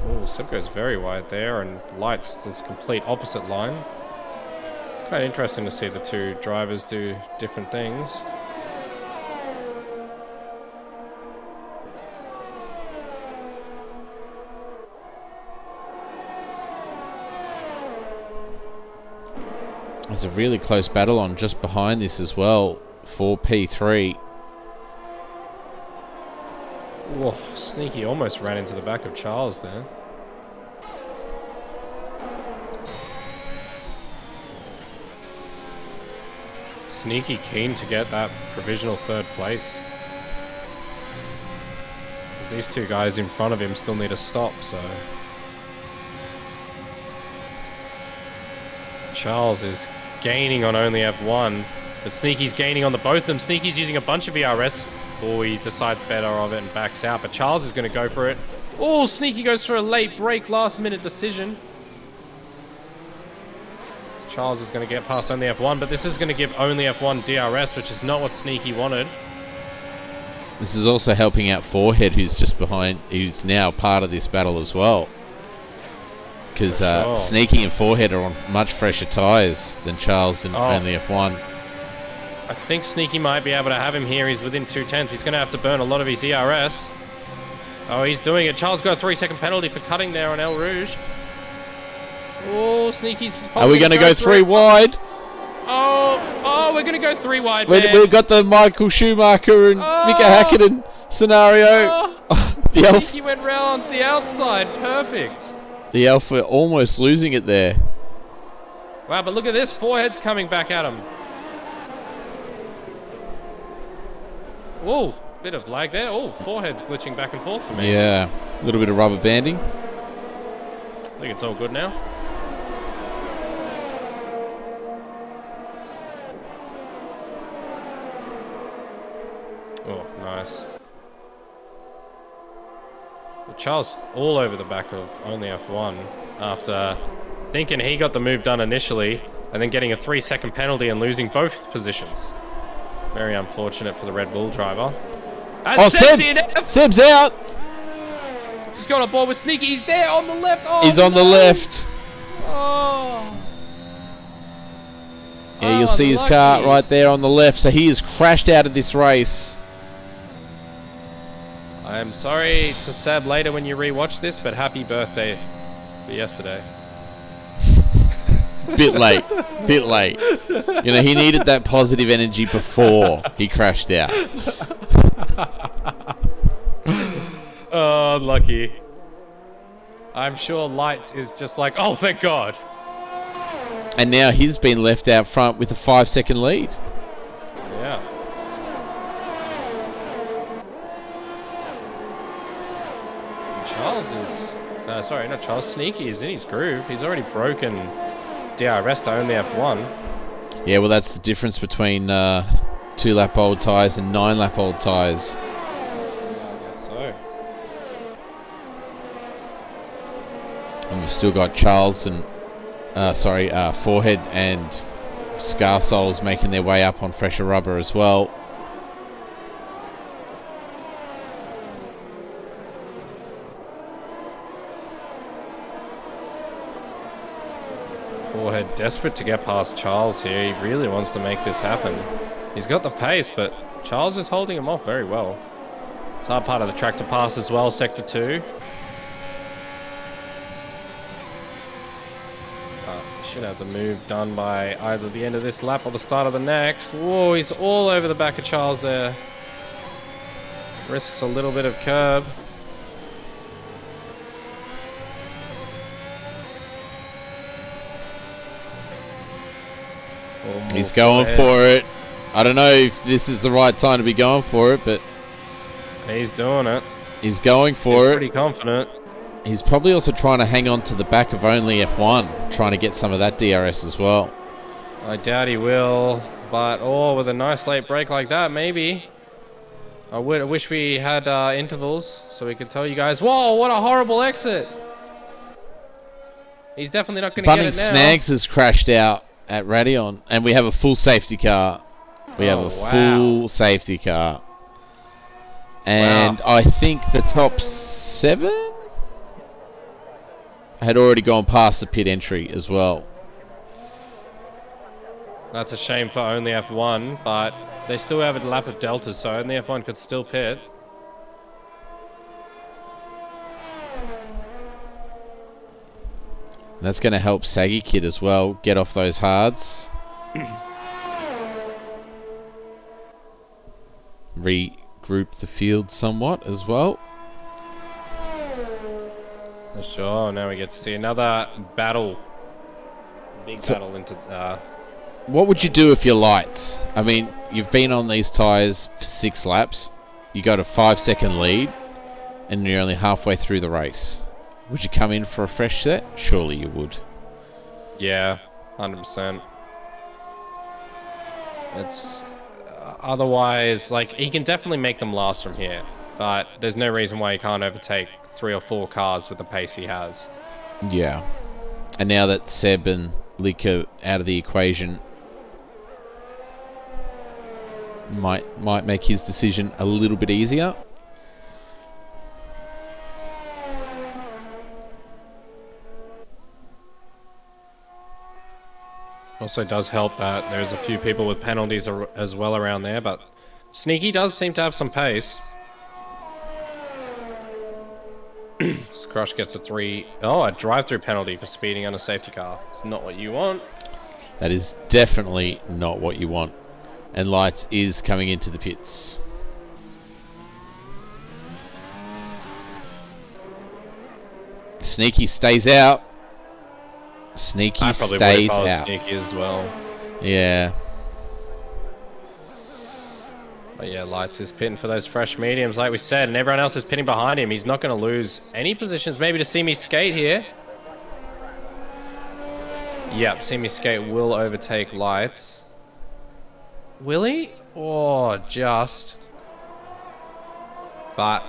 [SPEAKER 2] Oh, Seb goes very wide there, and Lights does complete opposite line. Quite interesting to see the two drivers do different things.
[SPEAKER 1] There's a really close battle on just behind this as well for P3.
[SPEAKER 2] Whoa, Sneaky almost ran into the back of Charles there. Sneaky keen to get that provisional third place. Because these two guys in front of him still need to stop, so... Charles is gaining on only F1, but Sneaky's gaining on the both of them. Sneaky's using a bunch of ERS. Oh, he decides better of it and backs out, but Charles is going to go for it. Oh, Sneaky goes for a late break, last minute decision. Charles is going to get past only F1, but this is going to give only F1 DRS, which is not what Sneaky wanted.
[SPEAKER 1] This is also helping out Forehead, who's just behind, who's now part of this battle as well. Because Sneaky and Forehead are on much fresher tyres than Charles and only F1.
[SPEAKER 2] I think Sneaky might be able to have him here. He's within 2/10. He's going to have to burn a lot of his ERS. Oh, he's doing it. Charles got a 3-second penalty for cutting there on El Rouge. Oh, Sneaky's...
[SPEAKER 1] Are we going to go 3 wide?
[SPEAKER 2] Oh, we're going to go 3 wide,
[SPEAKER 1] We've got the Michael Schumacher and Mika Hakkinen scenario.
[SPEAKER 2] Sneaky went round the outside. Perfect.
[SPEAKER 1] The Alpha almost losing it there.
[SPEAKER 2] Wow, but look at this. Forehead's coming back at him. Whoa, bit of lag there. Oh, Forehead's glitching back and forth for me.
[SPEAKER 1] Yeah, a little bit of rubber banding.
[SPEAKER 2] I think it's all good now. Oh, nice. Well, Charles all over the back of only F1 after thinking he got the move done initially and then getting a 3-second penalty and losing both positions. Very unfortunate for the Red Bull driver.
[SPEAKER 1] Seb's out!
[SPEAKER 2] Just got on board with Sneaky. He's there on the left. Oh,
[SPEAKER 1] he's on the left.
[SPEAKER 2] Oh.
[SPEAKER 1] Yeah, you'll see his car right there on the left. So he has crashed out of this race.
[SPEAKER 2] I'm sorry to Seb later when you rewatch this, but happy birthday for yesterday.
[SPEAKER 1] Bit late. You know, he needed that positive energy before he crashed out.
[SPEAKER 2] Oh, lucky. I'm sure Lights is just like, oh, thank God.
[SPEAKER 1] And now he's been left out front with a 5-second lead.
[SPEAKER 2] Yeah. Charles is... sorry, not Charles. Sneaky is in his groove. He's already broken DRS to only F1.
[SPEAKER 1] Yeah, well, that's the difference between 2-lap-old tyres and 9-lap-old tyres.
[SPEAKER 2] I guess so.
[SPEAKER 1] And we've still got Charles and... Forehead and Scar Souls making their way up on fresher rubber as well.
[SPEAKER 2] Forehead desperate to get past Charles here. He really wants to make this happen. He's got the pace, but Charles is holding him off very well. It's hard part of the track to pass as well, Sector 2. Should have the move done by either the end of this lap or the start of the next. Whoa, he's all over the back of Charles there. Risks a little bit of curb.
[SPEAKER 1] He's going for it. I don't know if this is the right time to be going for it, but
[SPEAKER 2] he's doing it.
[SPEAKER 1] He's going for it.
[SPEAKER 2] Pretty confident.
[SPEAKER 1] He's probably also trying to hang on to the back of only F1, trying to get some of that DRS as well.
[SPEAKER 2] I doubt he will, but with a nice late break like that, maybe. I wish we had intervals so we could tell you guys. Whoa, what a horrible exit! He's definitely not going to get it now.
[SPEAKER 1] Snags has crashed out at Radion, and we have a full safety car. We have a full safety car. And I think the top 7 had already gone past the pit entry as well.
[SPEAKER 2] That's a shame for only F1, but they still have a lap of delta, so only F1 could still pit.
[SPEAKER 1] And that's going to help Saggy Kid as well get off those hards. Regroup the field somewhat as well.
[SPEAKER 2] Sure, now we get to see another battle. Big battle into...
[SPEAKER 1] What would you do if you're lights? I mean, you've been on these tyres for 6 laps. You got a 5-second lead, and you're only halfway through the race. Would you come in for a fresh set? Surely you would.
[SPEAKER 2] Yeah, 100%. It's... otherwise, like, he can definitely make them last from here. But there's no reason why he can't overtake 3 or 4 cars with the pace he has.
[SPEAKER 1] Yeah. And now that Seb and Lika out of the equation, might make his decision a little bit easier.
[SPEAKER 2] Also does help that there's a few people with penalties as well around there, but Sneaky does seem to have some pace. Crush gets a drive-through penalty for speeding on a safety car. It's not what you want.
[SPEAKER 1] That is definitely not what you want. And Lights is coming into the pits. Sneaky stays out. Sneaky stays out.
[SPEAKER 2] Sneaky as well.
[SPEAKER 1] Yeah.
[SPEAKER 2] But yeah, Lights is pitting for those fresh mediums, like we said, and everyone else is pitting behind him. He's not going to lose any positions. Maybe to see me skate here. Yep, see me skate will overtake Lights. Will he? Or just. But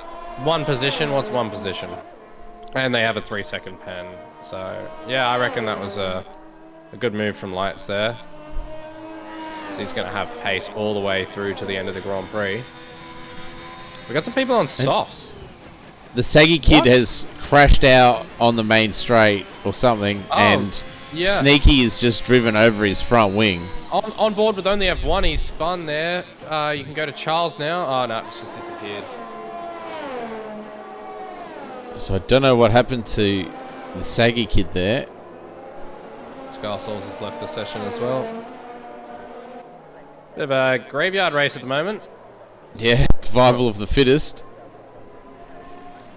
[SPEAKER 2] one position. What's one position? And they have a 3-second pen. So yeah, I reckon that was a good move from Lights there. So he's going to have pace all the way through to the end of the Grand Prix. We got some people on softs.
[SPEAKER 1] The Saggy Kid has crashed out on the main straight or something, and Sneaky is just driven over his front wing.
[SPEAKER 2] On board with only F1, he's spun there. You can go to Charles now. Oh no, it's just disappeared.
[SPEAKER 1] So I don't know what happened to the Saggy Kid there.
[SPEAKER 2] Scarsouls has left the session as well. Bit of a graveyard race at the moment.
[SPEAKER 1] Yeah, survival of the fittest.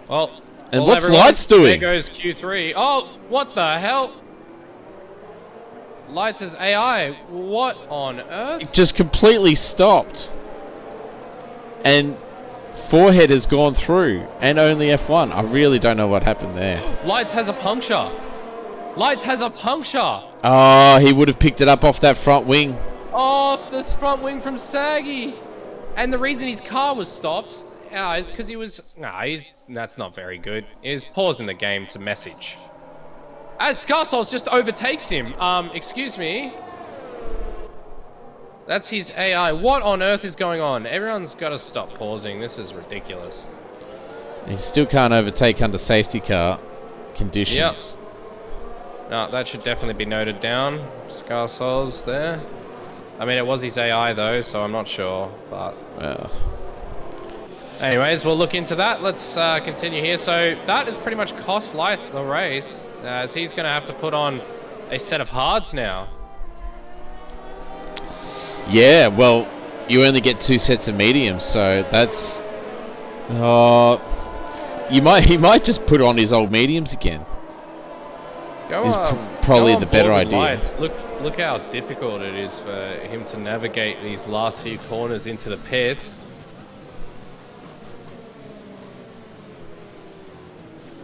[SPEAKER 2] Well,
[SPEAKER 1] and what's Lights doing?
[SPEAKER 2] There goes Q3. Oh, what the hell? Lights is AI. What on earth?
[SPEAKER 1] It just completely stopped. And Forehead has gone through. And only F1. I really don't know what happened there.
[SPEAKER 2] Lights has a puncture. Lights has a puncture.
[SPEAKER 1] Oh, he would have picked it up off that front wing.
[SPEAKER 2] Off this front wing from Saggy. And the reason his car was stopped is because he was... that's not very good. He's pausing the game to message. As Scarsouls just overtakes him. Excuse me. That's his AI. What on earth is going on? Everyone's got to stop pausing. This is ridiculous.
[SPEAKER 1] He still can't overtake under safety car conditions.
[SPEAKER 2] Yep. No, that should definitely be noted down. Scarsouls there. I mean, it was his AI though, so I'm not sure, but... Anyways, we'll look into that. Let's continue here. So that has pretty much cost Lice the race, as he's going to have to put on a set of hards now.
[SPEAKER 1] Yeah, well, you only get 2 sets of mediums, so that's... he might just put on his old mediums again. Probably the better idea.
[SPEAKER 2] Lights. Look how difficult it is for him to navigate these last few corners into the pits.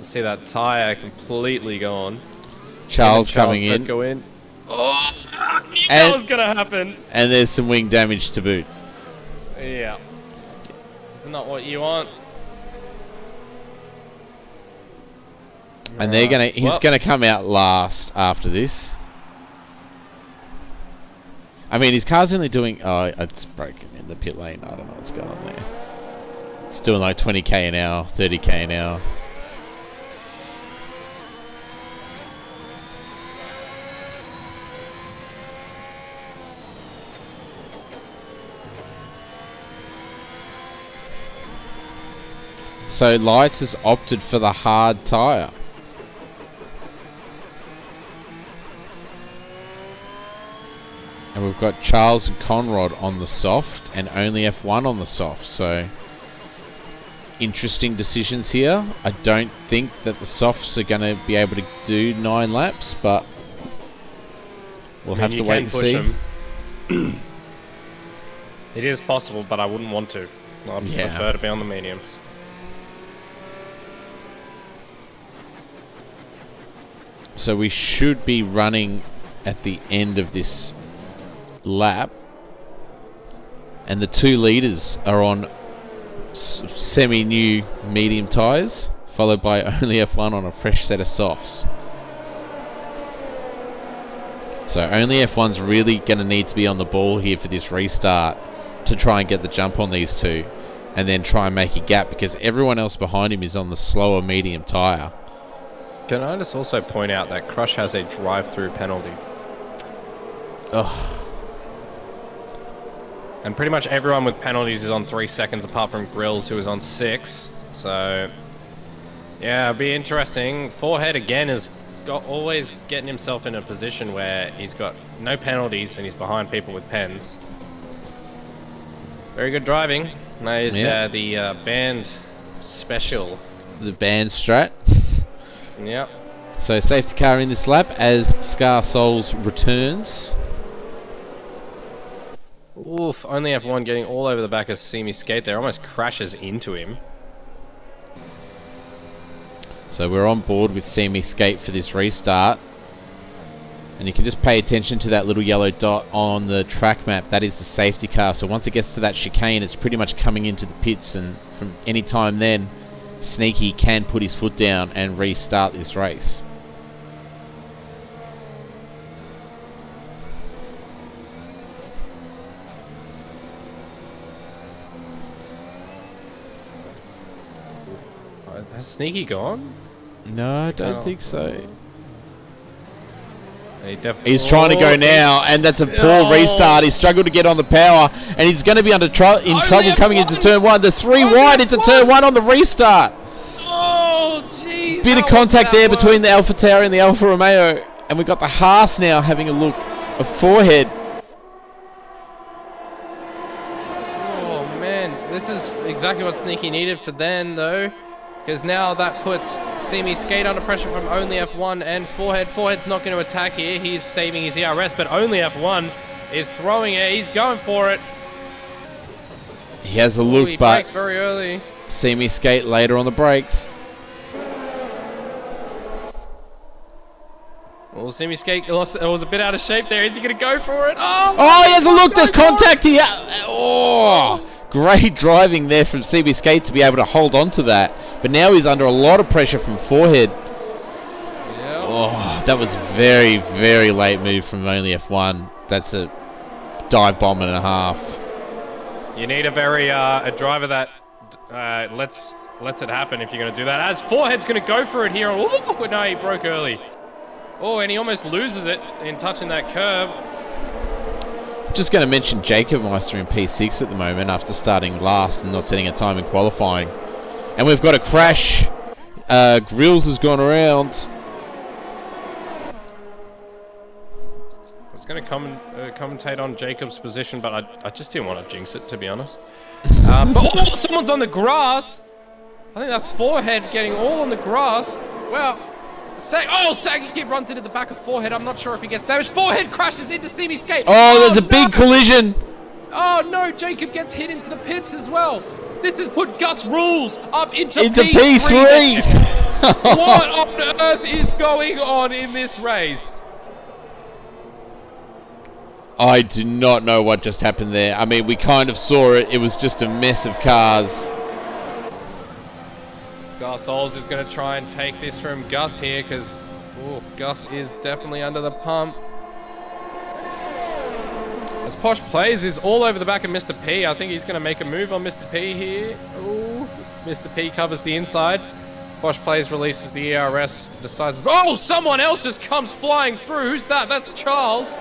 [SPEAKER 2] See that tire completely gone.
[SPEAKER 1] Charles coming in.
[SPEAKER 2] Go in.
[SPEAKER 1] Oh,
[SPEAKER 2] that was gonna happen.
[SPEAKER 1] And there's some wing damage to boot.
[SPEAKER 2] Yeah, it's not what you want.
[SPEAKER 1] And he's gonna come out last after this. I mean, his car's only doing... Oh, it's broken in the pit lane. I don't know what's going on there. It's doing like 20k an hour, 30k an hour. So Lights has opted for the hard tyre. And we've got Charles and Conrad on the soft and only F1 on the soft. So interesting decisions here. I don't think that the softs are going to be able to do 9 laps, but we'll have to wait and see.
[SPEAKER 2] It is possible, but I wouldn't want to. I'd prefer to be on the mediums.
[SPEAKER 1] So we should be running at the end of this lap, and the 2 leaders are on semi-new medium tyres, followed by only F1 on a fresh set of softs. So only F1's really going to need to be on the ball here for this restart to try and get the jump on these 2, and then try and make a gap, because everyone else behind him is on the slower medium tyre.
[SPEAKER 2] Can I just also point out that Crush has a drive-through penalty?
[SPEAKER 1] Ugh.
[SPEAKER 2] And pretty much everyone with penalties is on 3 seconds, apart from Grills, who is on 6. So, yeah, it'll be interesting. Forehead, again, is always getting himself in a position where he's got no penalties and he's behind people with pens. Very good driving. That is the band special.
[SPEAKER 1] The band strat.
[SPEAKER 2] Yep.
[SPEAKER 1] So safety car in this lap as Scar Souls returns.
[SPEAKER 2] Oof, only F1 getting all over the back of Semi Skate there. Almost crashes into him.
[SPEAKER 1] So we're on board with Semi Skate for this restart. And you can just pay attention to that little yellow dot on the track map. That is the safety car. So once it gets to that chicane, it's pretty much coming into the pits. And from any time then, Sneaky can put his foot down and restart this race.
[SPEAKER 2] Has Sneaky gone?
[SPEAKER 1] No, I don't think so.
[SPEAKER 2] He's
[SPEAKER 1] trying to go now, and that's a poor restart. He struggled to get on the power, and he's going to be in trouble coming into turn 1. The 3 wide into turn 1 on the restart.
[SPEAKER 2] Oh, jeez.
[SPEAKER 1] Bit of contact there between the Alpha Tower and the Alfa Romeo, and we've got the Haas now having a look of Forehead.
[SPEAKER 2] Oh, man. This is exactly what Sneaky needed for then, though. Because now that puts Semi Skate under pressure from only F1 and Forehead. Forehead's not going to attack here. He's saving his ERS, but only F1 is throwing it. He's going for it.
[SPEAKER 1] He has a look,
[SPEAKER 2] he
[SPEAKER 1] but
[SPEAKER 2] brakes very early.
[SPEAKER 1] Semi Skate later on the brakes.
[SPEAKER 2] Well, Semi Skate was a bit out of shape there. Is he going to go for it?
[SPEAKER 1] Oh, he has a look. There's contact here. Oh, great driving there from CB Skate to be able to hold on to that. But now he's under a lot of pressure from Forehead.
[SPEAKER 2] Yep.
[SPEAKER 1] Oh, that was very, very late move from only F1. That's a dive bomb and a half.
[SPEAKER 2] You need a driver that lets it happen if you're going to do that. As Forehead's going to go for it here. Oh, no, he broke early. Oh, and he almost loses it in touching that curb.
[SPEAKER 1] Just going to mention Jacob Meister in P6 at the moment after starting last and not setting a time in qualifying. And we've got a crash. Grills has gone around.
[SPEAKER 2] was going to commentate on Jacob's position, but I just didn't want to jinx it, to be honest. But someone's on the grass. I think that's Forehead getting all on the grass. Well, Saggy runs into the back of Forehead. I'm not sure if he gets damaged. Forehead crashes into Simi Skate.
[SPEAKER 1] Oh, there's a big collision.
[SPEAKER 2] Oh no, Jacob gets hit into the pits as well. This has put Gus Rules up into
[SPEAKER 1] P3.
[SPEAKER 2] What on earth is going on in this race?
[SPEAKER 1] I do not know what just happened there. I mean, we kind of saw it. It was just a mess of cars.
[SPEAKER 2] Scar Souls is going to try and take this from Gus here because Gus is definitely under the pump. As Posh Plays is all over the back of Mr. P. I think he's going to make a move on Mr. P here. Ooh, Mr. P covers the inside. Posh Plays releases the ERS, decides... Oh, someone else just comes flying through. Who's that? That's Charles.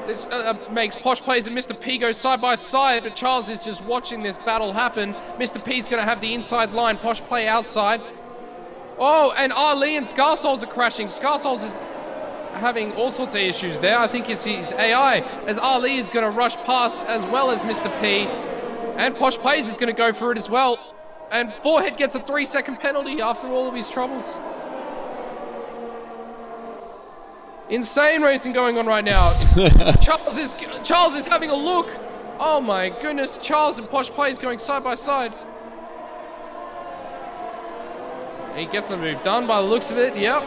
[SPEAKER 2] This makes Posh Plays and Mr. P go side by side, but Charles is just watching this battle happen. Mr. P's going to have the inside line, Posh Play outside. Oh, and Ali and Scarsouls are crashing. Scarsouls is having all sorts of issues there. I think it's his AI, as Ali is going to rush past as well as Mr. P. And Posh Plays is going to go for it as well. And Forehead gets a 3-second penalty after all of his troubles. Insane racing going on right now. Charles is having a look. Oh my goodness, Charles and Posh Plays going side by side. He gets the move done by the looks of it, yep.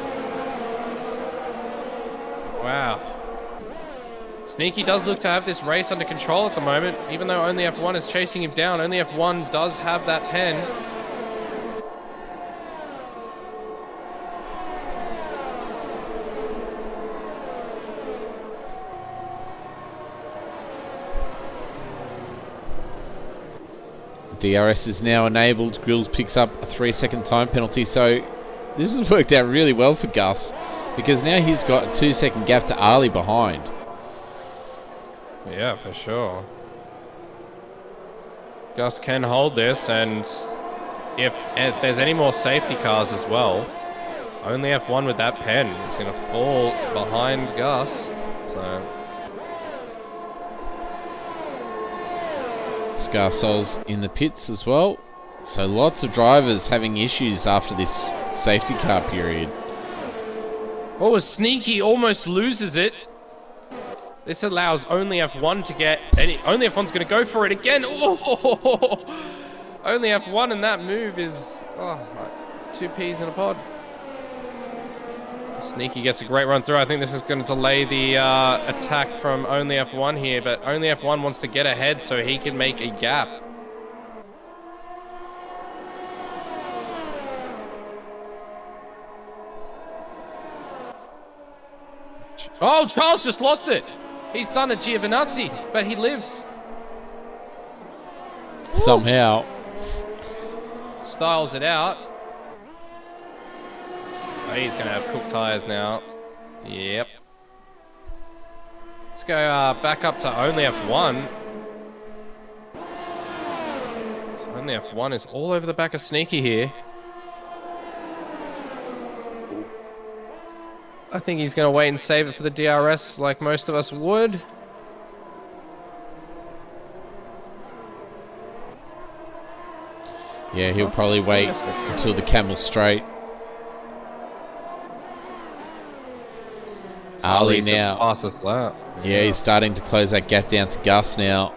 [SPEAKER 2] Wow. Sneaky does look to have this race under control at the moment, even though only F1 is chasing him down. Only F1 does have that pen.
[SPEAKER 1] DRS is now enabled. Grills picks up a 3-second time penalty. So this has worked out really well for Gus, because now he's got a 2-second gap to Ali behind.
[SPEAKER 2] Yeah, for sure. Gus can hold this, and if there's any more safety cars as well, only F1 with that pen is going to fall behind Gus. So
[SPEAKER 1] Scarsouls in the pits as well. So lots of drivers having issues after this safety car period.
[SPEAKER 2] Oh, Sneaky almost loses it. This allows only F1 to get only F1's going to go for it again. Oh, only F1, and that move is like 2 peas in a pod. Sneaky gets a great run through. I think this is going to delay the attack from only F1 here, but only F1 wants to get ahead so he can make a gap. Oh, Charles just lost it. He's done a Giovinazzi, but he lives.
[SPEAKER 1] Somehow.
[SPEAKER 2] Styles it out. Oh, he's going to have cooked tires now. Yep. Let's go back up to only F1. So only F1 is all over the back of Sneaky here. I think he's going to wait and save it for the DRS like most of us would.
[SPEAKER 1] Yeah, he'll probably wait until the camel's straight. Ali now.
[SPEAKER 2] Fastest lap.
[SPEAKER 1] Yeah, he's starting to close that gap down to Gus now.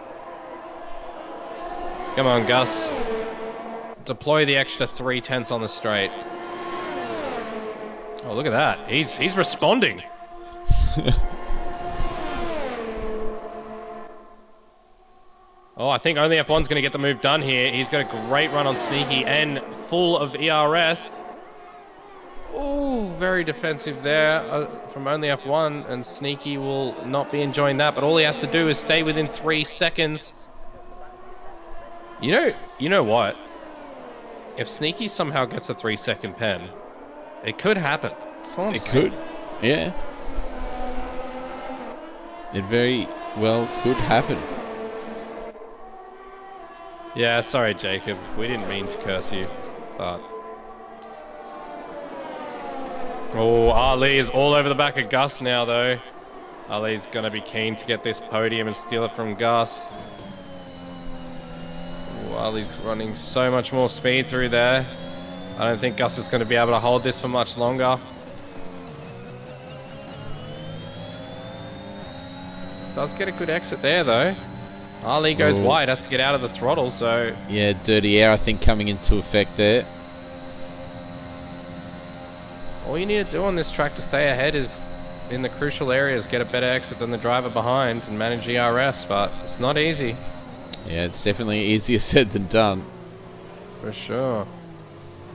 [SPEAKER 2] Come on, Gus. Deploy the extra 3/10 on the straight. Oh, look at that. He's responding. Oh, I think only F1's going to get the move done here. He's got a great run on Sneaky and full of ERS. Oh, very defensive there from only F1, and Sneaky will not be enjoying that, but all he has to do is stay within 3 seconds. You know what? If Sneaky somehow gets a 3-second pen, it could happen.
[SPEAKER 1] It could, yeah. It very well could happen.
[SPEAKER 2] Yeah, sorry, Jacob. We didn't mean to curse you, but Oh, Ali is all over the back of Gus now, though. Ali's going to be keen to get this podium and steal it from Gus. Oh, Ali's running so much more speed through there. I don't think Gus is going to be able to hold this for much longer. Does get a good exit there, though. Ali goes wide, has to get out of the throttle, so...
[SPEAKER 1] Yeah, dirty air, I think, coming into effect there.
[SPEAKER 2] All you need to do on this track to stay ahead is, in the crucial areas, get a better exit than the driver behind and manage ERS, but it's not easy.
[SPEAKER 1] Yeah, it's definitely easier said than done.
[SPEAKER 2] For sure.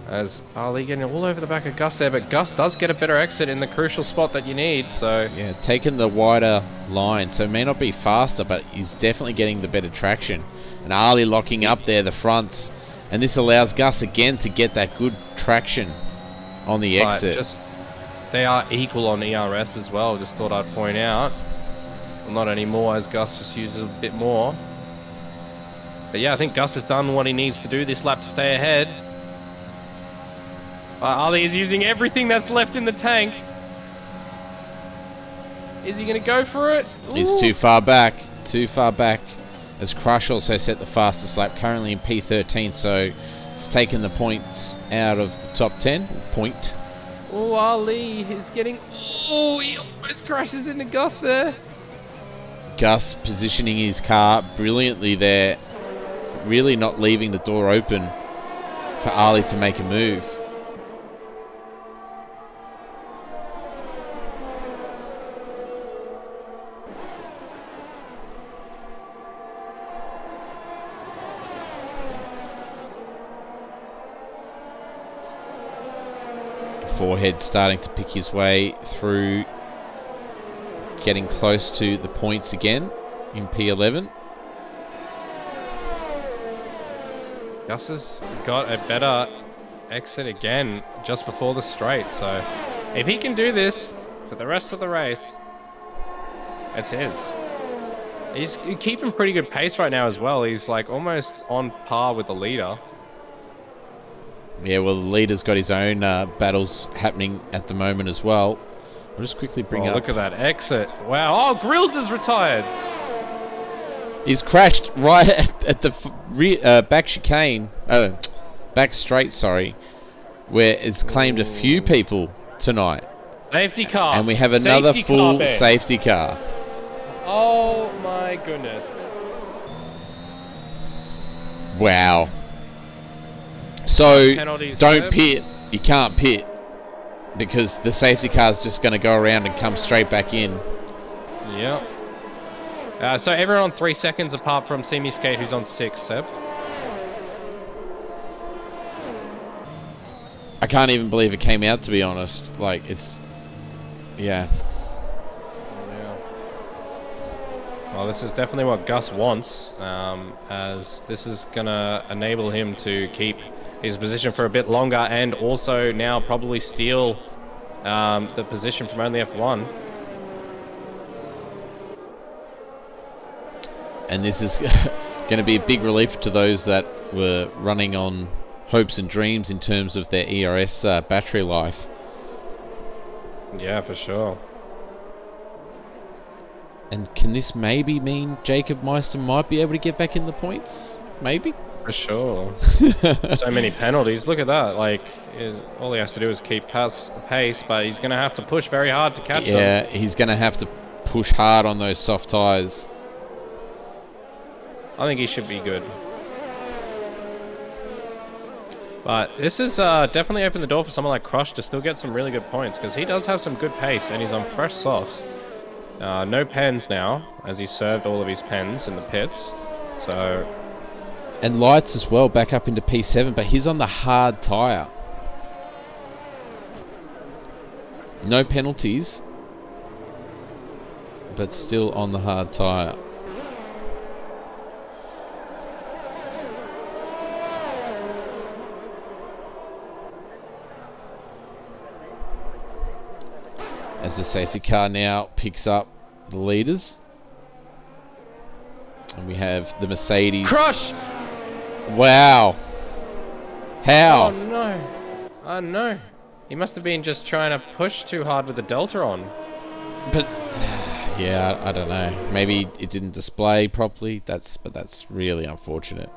[SPEAKER 2] As Ali getting all over the back of Gus there, but Gus does get a better exit in the crucial spot that you need, so...
[SPEAKER 1] Yeah, taking the wider line, so it may not be faster, but he's definitely getting the better traction. And Ali locking up there, the fronts, and this allows Gus again to get that good traction on the exit.
[SPEAKER 2] They are equal on ERS as well, just thought I'd point out. Well, not anymore, as Gus just uses a bit more. But yeah, I think Gus has done what he needs to do this lap to stay ahead. Ali is using everything that's left in the tank. Is he going to go for it? Ooh.
[SPEAKER 1] He's too far back. Too far back. As Crush also set the fastest lap, currently in P13, so it's taken the points out of the top 10. Point.
[SPEAKER 2] Oh, Ali is getting... Oh, he almost crashes into Gus there.
[SPEAKER 1] Gus positioning his car brilliantly there. Really not leaving the door open for Ali to make a move. Forehead starting to pick his way through, getting close to the points again in P11.
[SPEAKER 2] Gus has got a better exit again just before the straight, so if he can do this for the rest of the race, it's his. He's keeping pretty good pace right now as well. He's like almost on par with the leader.
[SPEAKER 1] Yeah, well, the leader's got his own battles happening at the moment as well. I'll just quickly bring up...
[SPEAKER 2] Look at that exit. Wow. Oh, Grills is retired.
[SPEAKER 1] He's crashed right at the back chicane. Back straight, sorry. Where it's claimed a few people tonight.
[SPEAKER 2] Safety car.
[SPEAKER 1] And we have another full safety car.
[SPEAKER 2] Oh, my goodness.
[SPEAKER 1] Wow. So, don't pit. You can't pit. Because the safety car is just going to go around and come straight back in.
[SPEAKER 2] Yep. So everyone on 3 seconds apart from Simi Skate, who's on 6, Seb.
[SPEAKER 1] I can't even believe it came out, to be honest. Like, it's... Yeah.
[SPEAKER 2] Well, this is definitely what Gus wants, as this is going to enable him to keep his position for a bit longer and also now probably steal the position from only F1.
[SPEAKER 1] And this is going to be a big relief to those that were running on hopes and dreams in terms of their ERS battery life.
[SPEAKER 2] Yeah, for sure.
[SPEAKER 1] And can this maybe mean Jacob Meister might be able to get back in the points? Maybe?
[SPEAKER 2] For sure. So many penalties. Look at that. Like, all he has to do is keep pace, but he's going to have to push very hard to catch them.
[SPEAKER 1] Yeah, he's going to have to push hard on those soft tyres.
[SPEAKER 2] I think he should be good. But this has definitely opened the door for someone like Crush to still get some really good points, because he does have some good pace and he's on fresh softs. No pens now, as he served all of his pens in the pits. So...
[SPEAKER 1] And Lights as well, back up into P7, but he's on the hard tyre. No penalties, but still on the hard tyre. As the safety car now picks up the leaders. And we have the Mercedes.
[SPEAKER 2] Crush!
[SPEAKER 1] Wow. How?
[SPEAKER 2] Oh no. Oh no. He must have been just trying to push too hard with the delta on.
[SPEAKER 1] But yeah, I don't know. Maybe it didn't display properly. But that's really unfortunate.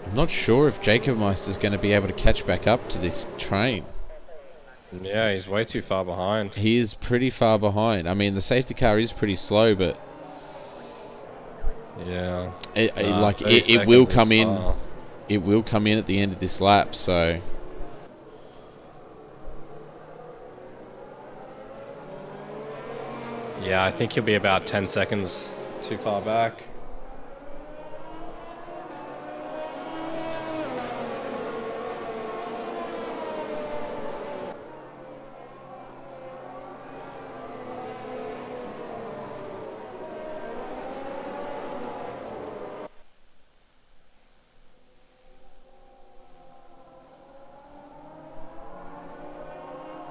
[SPEAKER 1] I'm not sure if Jacob Meister's going to be able to catch back up to this train.
[SPEAKER 2] Yeah, he's way too far behind.
[SPEAKER 1] He is pretty far behind. I mean, the safety car is pretty slow, but
[SPEAKER 2] yeah,
[SPEAKER 1] it will come in. It will come in at the end of this lap. So
[SPEAKER 2] yeah, I think he'll be about 10 seconds too far back.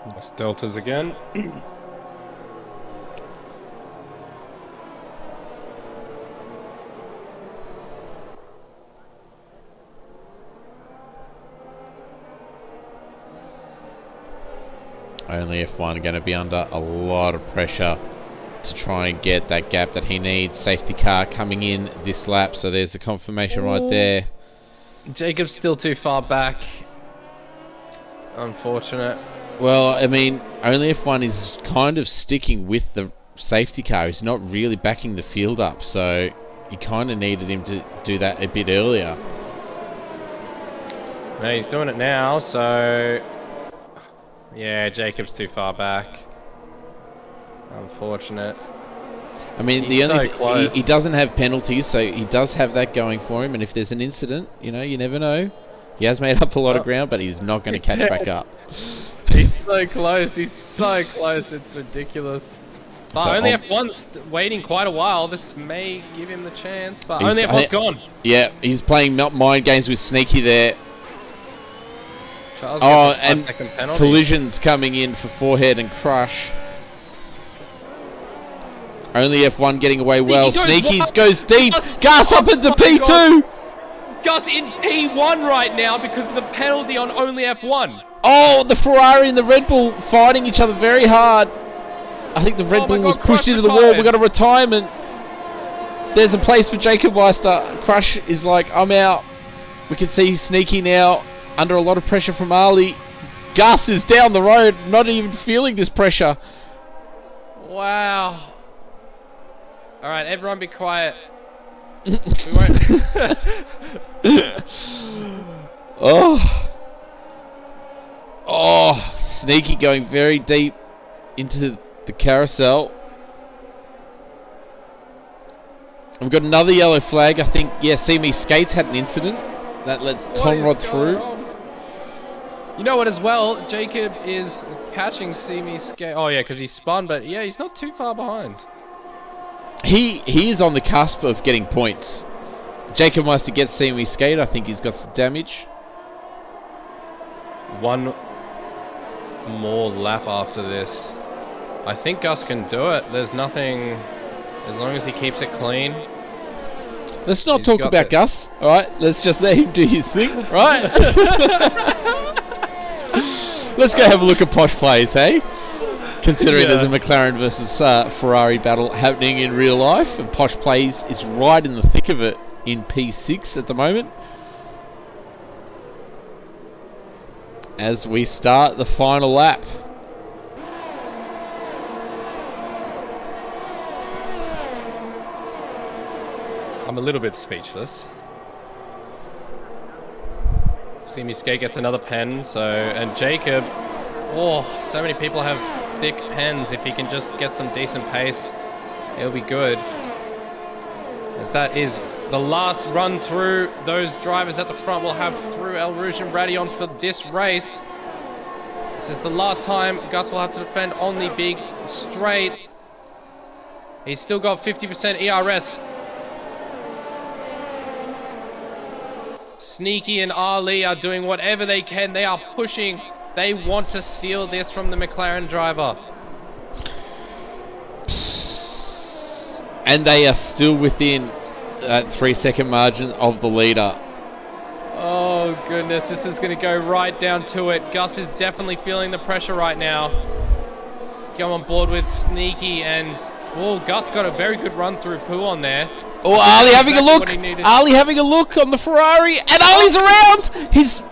[SPEAKER 2] Nice deltas again.
[SPEAKER 1] only F1 going to be under a lot of pressure to try and get that gap that he needs. Safety car coming in this lap, so there's a confirmation right there.
[SPEAKER 2] Jacob's still too far back. Unfortunate.
[SPEAKER 1] Well, I mean, only F1 is kind of sticking with the safety car. He's not really backing the field up, so you kind of needed him to do that a bit earlier.
[SPEAKER 2] No, he's doing it now, so... Yeah, Jacob's too far back. Unfortunate.
[SPEAKER 1] I mean,
[SPEAKER 2] He's
[SPEAKER 1] the only
[SPEAKER 2] so close.
[SPEAKER 1] he doesn't have penalties, so he does have that going for him. And if there's an incident, you know, you never know. He has made up a lot of ground, but he's not going to catch back up.
[SPEAKER 2] He's so close. He's so close. It's ridiculous. But
[SPEAKER 1] So,
[SPEAKER 2] only F1's waiting quite a while. This may give him the chance, but only
[SPEAKER 1] He's-
[SPEAKER 2] F1's gone.
[SPEAKER 1] Yeah, he's playing mind games with Sneaky there.
[SPEAKER 2] Charles
[SPEAKER 1] Oh,
[SPEAKER 2] gets a
[SPEAKER 1] and
[SPEAKER 2] 5-second penalty.
[SPEAKER 1] collisions coming in for Forehead and Crush. Only F1 getting away
[SPEAKER 2] Sneaky
[SPEAKER 1] well.
[SPEAKER 2] goes
[SPEAKER 1] Sneaky
[SPEAKER 2] wide.
[SPEAKER 1] goes deep.
[SPEAKER 2] Gus-
[SPEAKER 1] Gus up into
[SPEAKER 2] Oh my
[SPEAKER 1] P2.
[SPEAKER 2] God. Gus in P1 right now because of the penalty on only F1.
[SPEAKER 1] Oh, the Ferrari and the Red Bull fighting each other very hard. I think the Red
[SPEAKER 2] Oh
[SPEAKER 1] Bull
[SPEAKER 2] my
[SPEAKER 1] was
[SPEAKER 2] God,
[SPEAKER 1] pushed
[SPEAKER 2] Crush
[SPEAKER 1] into the wall.
[SPEAKER 2] retired.
[SPEAKER 1] We got a retirement. There's a place for Jacob Meister. Crush is like, I'm out. We can see Sneaky now under a lot of pressure from Ali. Gus is down the road, not even feeling this pressure.
[SPEAKER 2] Wow. All right, everyone be quiet. We won't...
[SPEAKER 1] Oh, Sneaky going very deep into the carousel. We've got another yellow flag. I think, yeah, See Me Skates had an incident that let Conrad through.
[SPEAKER 2] You know what, as well, Jacob is catching Simi Skate. Oh, yeah, because he spun, but yeah, he's not too far behind.
[SPEAKER 1] He is on the cusp of getting points. Jacob Meister gets See Me Skate. I think he's got some damage.
[SPEAKER 2] One more lap after this. I think Gus can do it. There's nothing, as long as he keeps it clean.
[SPEAKER 1] Let's not
[SPEAKER 2] He's
[SPEAKER 1] talk
[SPEAKER 2] got
[SPEAKER 1] about
[SPEAKER 2] it.
[SPEAKER 1] Gus, all right? Let's just let him do his thing, right? Let's go have a look at Posh Plays, hey? Considering there's a McLaren versus Ferrari battle happening in real life, and Posh Plays is right in the thick of it in P6 at the moment. As we start the final lap.
[SPEAKER 2] I'm a little bit speechless. Simi Skate gets another pen, so, and Jacob, oh, so many people have thick pens. If he can just get some decent pace, it'll be good. As that is the last run through. Those drivers at the front will have through El Rouge and Radion for this race. This is the last time Gus will have to defend on the big straight. He's still got 50% ERS. Sneaky and Ali are doing whatever they can. They are pushing They want to steal this from the McLaren driver.
[SPEAKER 1] And they are still within that 3-second margin of the leader.
[SPEAKER 2] Oh, goodness. This is going to go right down to it. Gus is definitely feeling the pressure right now. Go on board with Sneaky, and Gus got a very good run through Pooh on there.
[SPEAKER 1] Oh, Ali having a look. Ali having a look on the Ferrari, and Ali's around.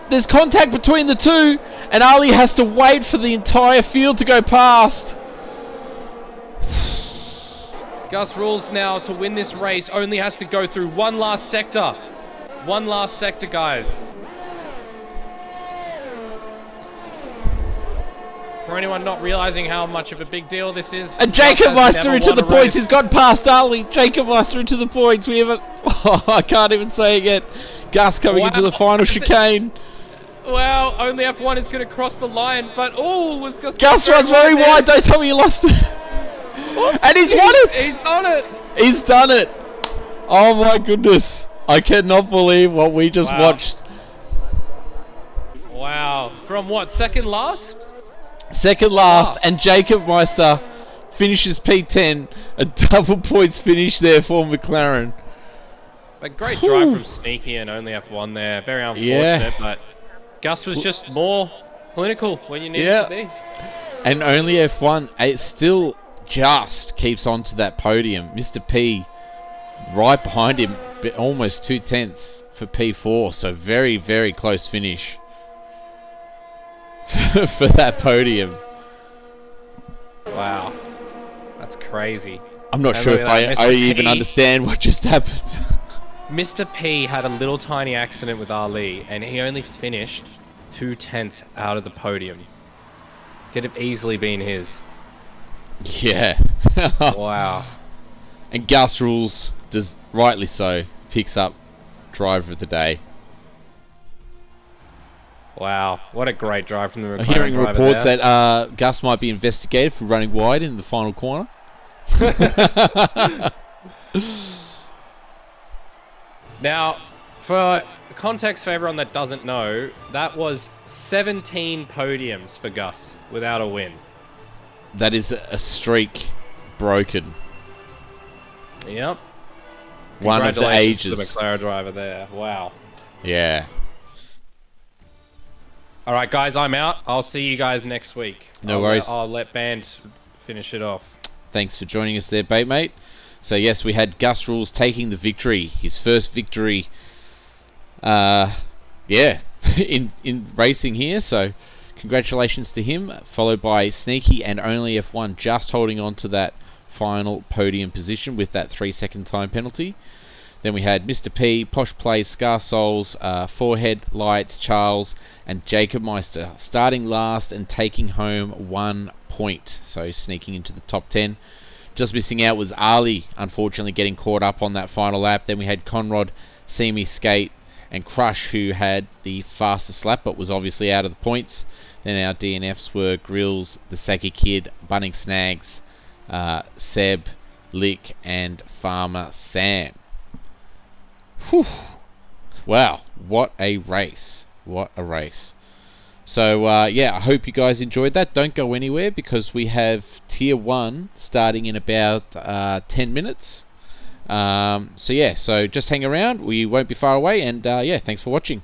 [SPEAKER 1] There's contact between the two, and Ali has to wait for the entire field to go past.
[SPEAKER 2] Gus rules now to win this race. Only has to go through one last sector. One last sector, guys. For anyone not realizing how much of a big deal this is.
[SPEAKER 1] And Jacob Meister into the points. He's gone past Ali. Jacob Meister into the points. We have a... Oh, I can't even say again. Gus coming into the final chicane.
[SPEAKER 2] Well, only F1 is going to cross the line, but was Gus...
[SPEAKER 1] Gus runs very wide. Don't tell me you lost it. And he's won it.
[SPEAKER 2] He's done it.
[SPEAKER 1] He's done it. Oh my goodness. I cannot believe what we just watched.
[SPEAKER 2] Wow. From what, second last?
[SPEAKER 1] Second last, and Jacob Meister finishes P10. A double points finish there for McLaren.
[SPEAKER 2] A great drive from Sneaky and only F1 there. Very unfortunate, but Gus was just more clinical when you needed to be.
[SPEAKER 1] And only F1, it still just keeps on to that podium. Mr. P right behind him, almost 2/10 for P4. So very, very close finish for that podium.
[SPEAKER 2] Wow. That's crazy.
[SPEAKER 1] I'm not sure if I even understand what just happened.
[SPEAKER 2] Mr. P had a little tiny accident with Ali, and he only finished 2/10 out of the podium. Could have easily been his.
[SPEAKER 1] Yeah.
[SPEAKER 2] Wow.
[SPEAKER 1] And Gus Rules, does rightly so, picks up driver of the day.
[SPEAKER 2] Wow, what a great drive from the McLaren
[SPEAKER 1] I'm hearing
[SPEAKER 2] driver
[SPEAKER 1] reports
[SPEAKER 2] there.
[SPEAKER 1] that Gus might be investigated for running wide in the final corner.
[SPEAKER 2] Now, for context for everyone that doesn't know, that was 17 podiums for Gus without a win.
[SPEAKER 1] That is a streak broken.
[SPEAKER 2] Yep.
[SPEAKER 1] One of the ages.
[SPEAKER 2] To the McLaren driver there. Wow.
[SPEAKER 1] Yeah.
[SPEAKER 2] All right, guys, I'm out. I'll see you guys next week.
[SPEAKER 1] No worries.
[SPEAKER 2] I'll let Band finish it off.
[SPEAKER 1] Thanks for joining us there, Baitmate. So, yes, we had Gus Rules taking the victory. His first victory, in racing here. So, congratulations to him. Followed by Sneaky and only F1 just holding on to that final podium position with that 3-second time penalty. Then we had Mr. P, Posh Plays, Scar Souls, Forehead, Lights, Charles, and Jacob Meister starting last and taking home 1 point. So sneaking into the top 10. Just missing out was Ali, unfortunately getting caught up on that final lap. Then we had Conrad, Simi, Skate, and Crush, who had the fastest lap but was obviously out of the points. Then our DNFs were Grills, the Saki Kid, Bunning Snags, Seb, Lick, and Farmer Sam. Whew. Wow, what a race. What a race. So, I hope you guys enjoyed that. Don't go anywhere because we have Tier 1 starting in about 10 minutes. So just hang around. We won't be far away. And, thanks for watching.